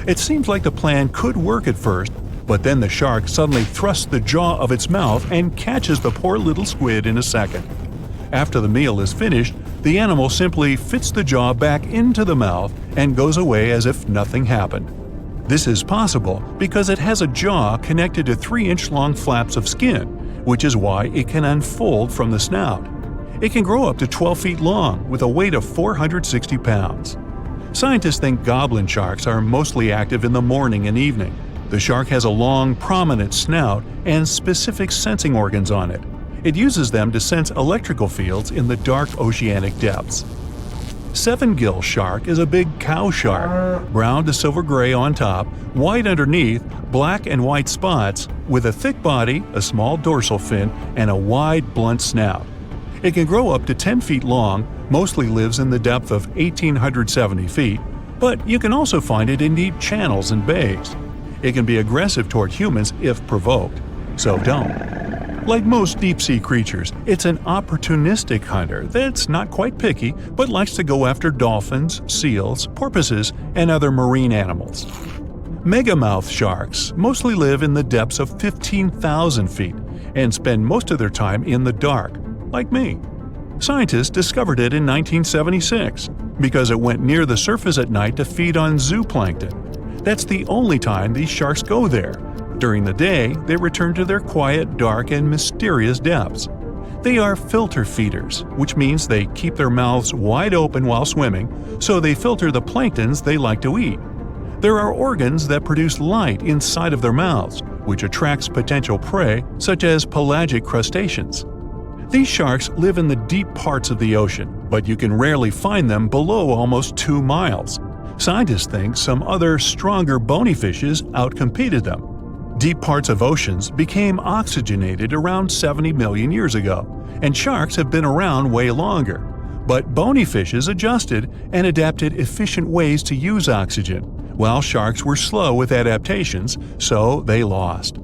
S1: It seems like the plan could work at first, but then the shark suddenly thrusts the jaw of its mouth and catches the poor little squid in a second. After the meal is finished, the animal simply fits the jaw back into the mouth and goes away as if nothing happened. This is possible because it has a jaw connected to 3-inch-long flaps of skin, which is why it can unfold from the snout. It can grow up to 12 feet long with a weight of 460 pounds. Scientists think goblin sharks are mostly active in the morning and evening. The shark has a long, prominent snout and specific sensing organs on it. It uses them to sense electrical fields in the dark oceanic depths. Seven-gill shark is a big cow shark, brown to silver-gray on top, white underneath, black and white spots, with a thick body, a small dorsal fin, and a wide, blunt snout. It can grow up to 10 feet long, mostly lives in the depth of 1,870 feet, but you can also find it in deep channels and bays. It can be aggressive toward humans if provoked, so don't. Like most deep-sea creatures, it's an opportunistic hunter that's not quite picky but likes to go after dolphins, seals, porpoises, and other marine animals. Megamouth sharks mostly live in the depths of 15,000 feet and spend most of their time in the dark, like me. Scientists discovered it in 1976 because it went near the surface at night to feed on zooplankton. That's the only time these sharks go there. During the day, they return to their quiet, dark, and mysterious depths. They are filter feeders, which means they keep their mouths wide open while swimming, so they filter the planktons they like to eat. There are organs that produce light inside of their mouths, which attracts potential prey, such as pelagic crustaceans. These sharks live in the deep parts of the ocean, but you can rarely find them below almost 2 miles. Scientists think some other, stronger bony fishes outcompeted them. Deep parts of oceans became oxygenated around 70 million years ago, and sharks have been around way longer. But bony fishes adjusted and adapted efficient ways to use oxygen, while sharks were slow with adaptations, so they lost.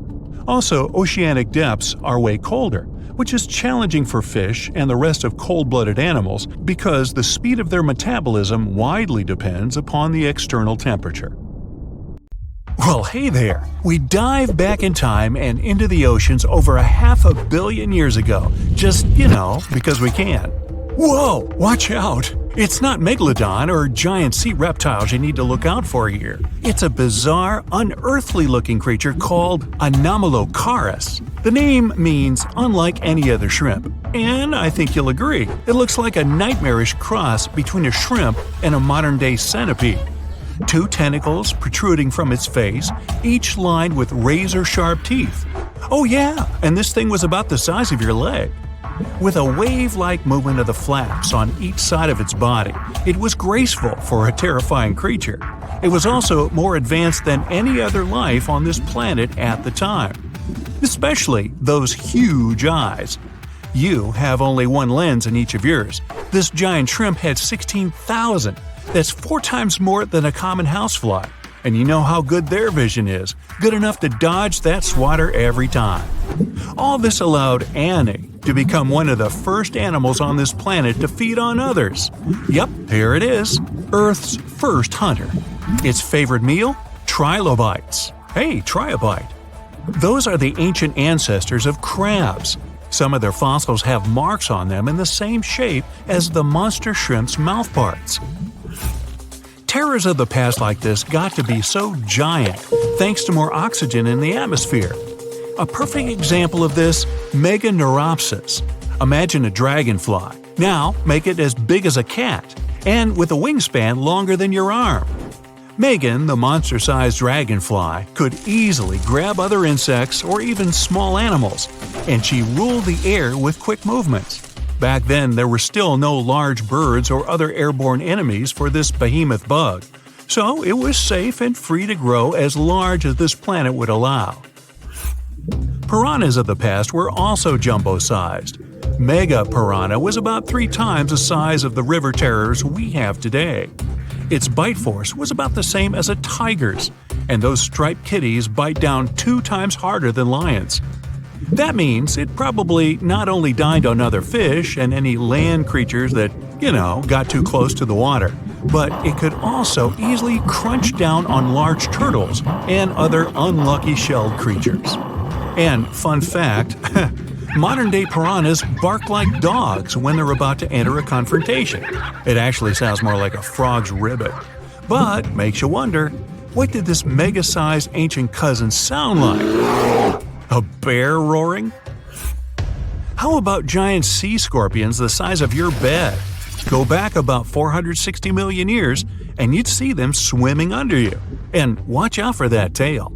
S1: Also, oceanic depths are way colder, which is challenging for fish and the rest of cold-blooded animals because the speed of their metabolism widely depends upon the external temperature. Well, hey there! We dive back in time and into the oceans over 500 million years ago, just, because we can. Whoa! Watch out! It's not megalodon or giant sea reptiles you need to look out for here. It's a bizarre, unearthly-looking creature called Anomalocaris. The name means unlike any other shrimp, and I think you'll agree, it looks like a nightmarish cross between a shrimp and a modern-day centipede. 2 tentacles protruding from its face, each lined with razor-sharp teeth. Oh yeah, and this thing was about the size of your leg. With a wave-like movement of the flaps on each side of its body, it was graceful for a terrifying creature. It was also more advanced than any other life on this planet at the time. Especially those huge eyes. You have only 1 lens in each of yours. This giant shrimp had 16,000. That's 4 times more than a common housefly. And you know how good their vision is, good enough to dodge that swatter every time. All this allowed Annie to become one of the first animals on this planet to feed on others. Yep, here it is, Earth's first hunter. Its favorite meal? Trilobites. Hey, try a bite. Those are the ancient ancestors of crabs. Some of their fossils have marks on them in the same shape as the monster shrimp's mouthparts. Terrors of the past like this got to be so giant thanks to more oxygen in the atmosphere. A perfect example of this, Meganeuropsis. Imagine a dragonfly. Now make it as big as a cat, and with a wingspan longer than your arm. Megan, the monster-sized dragonfly, could easily grab other insects or even small animals, and she ruled the air with quick movements. Back then, there were still no large birds or other airborne enemies for this behemoth bug, so it was safe and free to grow as large as this planet would allow. Piranhas of the past were also jumbo-sized. Mega piranha was about 3 times the size of the river terrors we have today. Its bite force was about the same as a tiger's, and those striped kitties bite down 2 times harder than lions. That means it probably not only dined on other fish and any land creatures that, got too close to the water, but it could also easily crunch down on large turtles and other unlucky shelled creatures. And fun fact, modern-day piranhas bark like dogs when they're about to enter a confrontation. It actually sounds more like a frog's ribbit. But makes you wonder, what did this mega-sized ancient cousin sound like? A bear roaring? How about giant sea scorpions the size of your bed? Go back about 460 million years and you'd see them swimming under you. And watch out for that tail.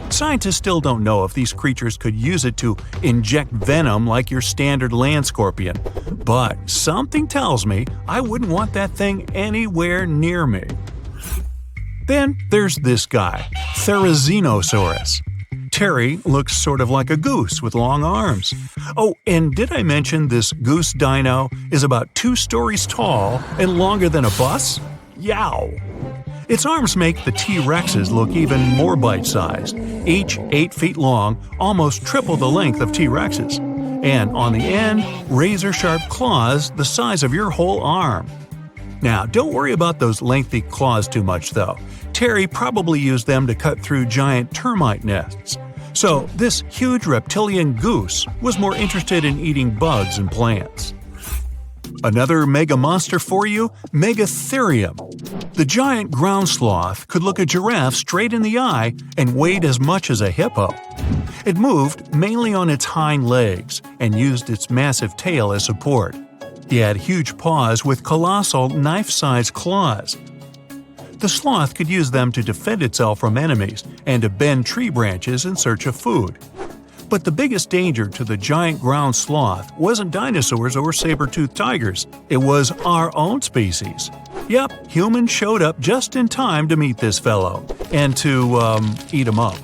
S1: Scientists still don't know if these creatures could use it to inject venom like your standard land scorpion, but something tells me I wouldn't want that thing anywhere near me. Then there's this guy, Therizinosaurus. Terry looks sort of like a goose with long arms. Oh, and did I mention this goose dino is about 2 stories tall and longer than a bus? Yow! Its arms make the T-Rexes look even more bite-sized, each 8 feet long, almost triple the length of T-Rexes. And on the end, razor-sharp claws the size of your whole arm. Now, don't worry about those lengthy claws too much, though. Terry probably used them to cut through giant termite nests. So, this huge reptilian goose was more interested in eating bugs and plants. Another mega monster for you, Megatherium. The giant ground sloth could look a giraffe straight in the eye and weighed as much as a hippo. It moved mainly on its hind legs and used its massive tail as support. He had huge paws with colossal knife-sized claws. The sloth could use them to defend itself from enemies and to bend tree branches in search of food. But the biggest danger to the giant ground sloth wasn't dinosaurs or saber-toothed tigers, it was our own species. Yep, humans showed up just in time to meet this fellow, and to, eat him up.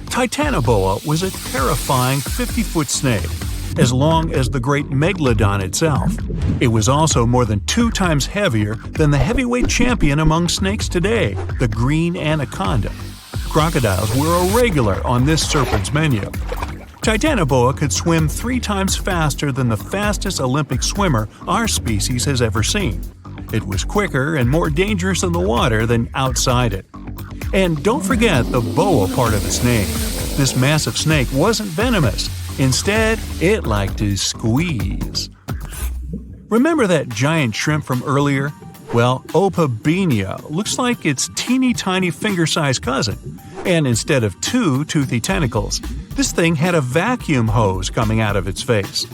S1: Titanoboa was a terrifying 50-foot snake, as long as the great megalodon itself. It was also more than 2 times heavier than the heavyweight champion among snakes today, the green anaconda. Crocodiles were a regular on this serpent's menu. Titanoboa could swim 3 times faster than the fastest Olympic swimmer our species has ever seen. It was quicker and more dangerous in the water than outside it. And don't forget the boa part of its name. This massive snake wasn't venomous. Instead, it liked to squeeze. Remember that giant shrimp from earlier? Well, Opabenia looks like its teeny-tiny finger-sized cousin. And instead of 2 toothy tentacles, this thing had a vacuum hose coming out of its face.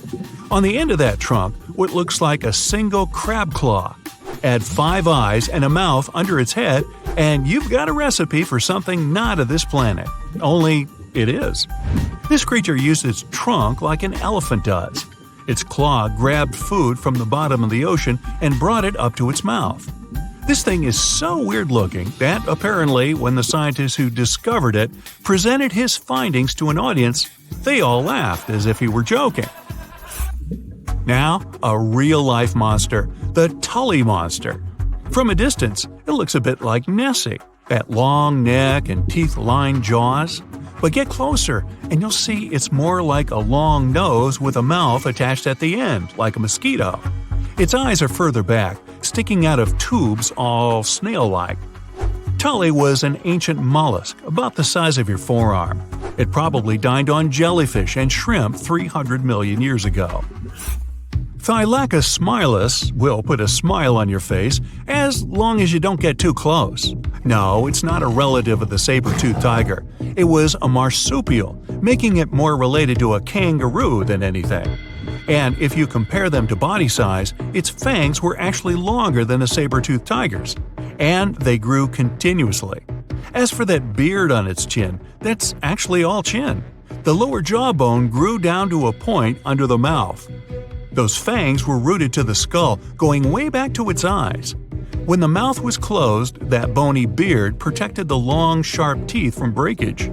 S1: On the end of that trunk, what looks like a single crab claw. Add 5 eyes and a mouth under its head, and you've got a recipe for something not of this planet. Only it is. This creature used its trunk like an elephant does. Its claw grabbed food from the bottom of the ocean and brought it up to its mouth. This thing is so weird-looking that, apparently, when the scientists who discovered it presented his findings to an audience, they all laughed as if he were joking. Now, a real-life monster, the Tully monster. From a distance, it looks a bit like Nessie, that long neck and teeth-lined jaws. But get closer, and you'll see it's more like a long nose with a mouth attached at the end, like a mosquito. Its eyes are further back, sticking out of tubes all snail-like. Tully was an ancient mollusk, about the size of your forearm. It probably dined on jellyfish and shrimp 300 million years ago. Thylacus smilus will put a smile on your face as long as you don't get too close. No, it's not a relative of the saber-toothed tiger. It was a marsupial, making it more related to a kangaroo than anything. And if you compare them to body size, its fangs were actually longer than a saber-toothed tiger's. And they grew continuously. As for that beard on its chin, that's actually all chin. The lower jawbone grew down to a point under the mouth. Those fangs were rooted to the skull, going way back to its eyes. When the mouth was closed, that bony beard protected the long, sharp teeth from breakage.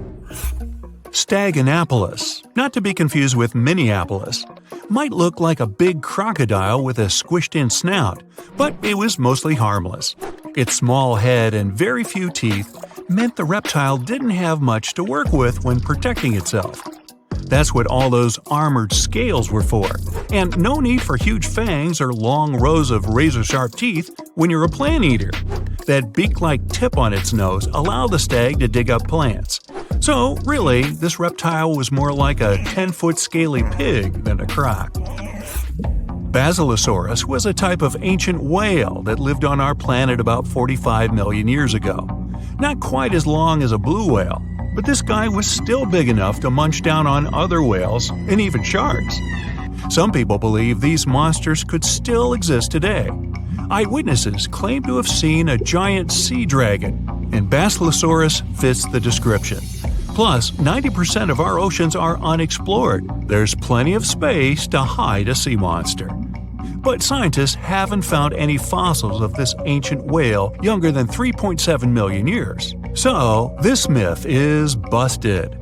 S1: Staganapolis, not to be confused with Minneapolis, might look like a big crocodile with a squished-in snout, but it was mostly harmless. Its small head and very few teeth meant the reptile didn't have much to work with when protecting itself. That's what all those armored scales were for, and no need for huge fangs or long rows of razor-sharp teeth when you're a plant eater. That beak-like tip on its nose allowed the stag to dig up plants. So, really, this reptile was more like a 10-foot scaly pig than a croc. Basilosaurus was a type of ancient whale that lived on our planet about 45 million years ago. Not quite as long as a blue whale, but this guy was still big enough to munch down on other whales and even sharks. Some people believe these monsters could still exist today. Eyewitnesses claim to have seen a giant sea dragon, and Basilosaurus fits the description. Plus, 90% of our oceans are unexplored. There's plenty of space to hide a sea monster. But scientists haven't found any fossils of this ancient whale younger than 3.7 million years. So, this myth is busted.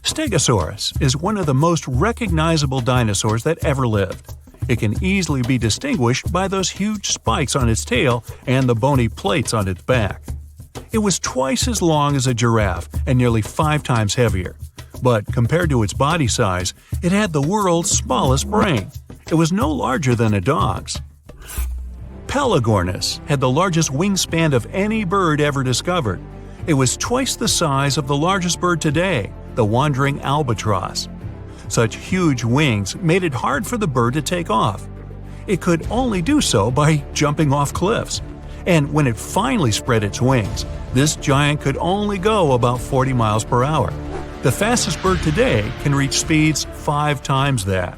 S1: Stegosaurus is one of the most recognizable dinosaurs that ever lived. It can easily be distinguished by those huge spikes on its tail and the bony plates on its back. It was twice as long as a giraffe and nearly 5 times heavier. But compared to its body size, it had the world's smallest brain. It was no larger than a dog's. Pelagornis had the largest wingspan of any bird ever discovered. It was twice the size of the largest bird today, the wandering albatross. Such huge wings made it hard for the bird to take off. It could only do so by jumping off cliffs. And when it finally spread its wings, this giant could only go about 40 miles per hour. The fastest bird today can reach speeds 5 times that.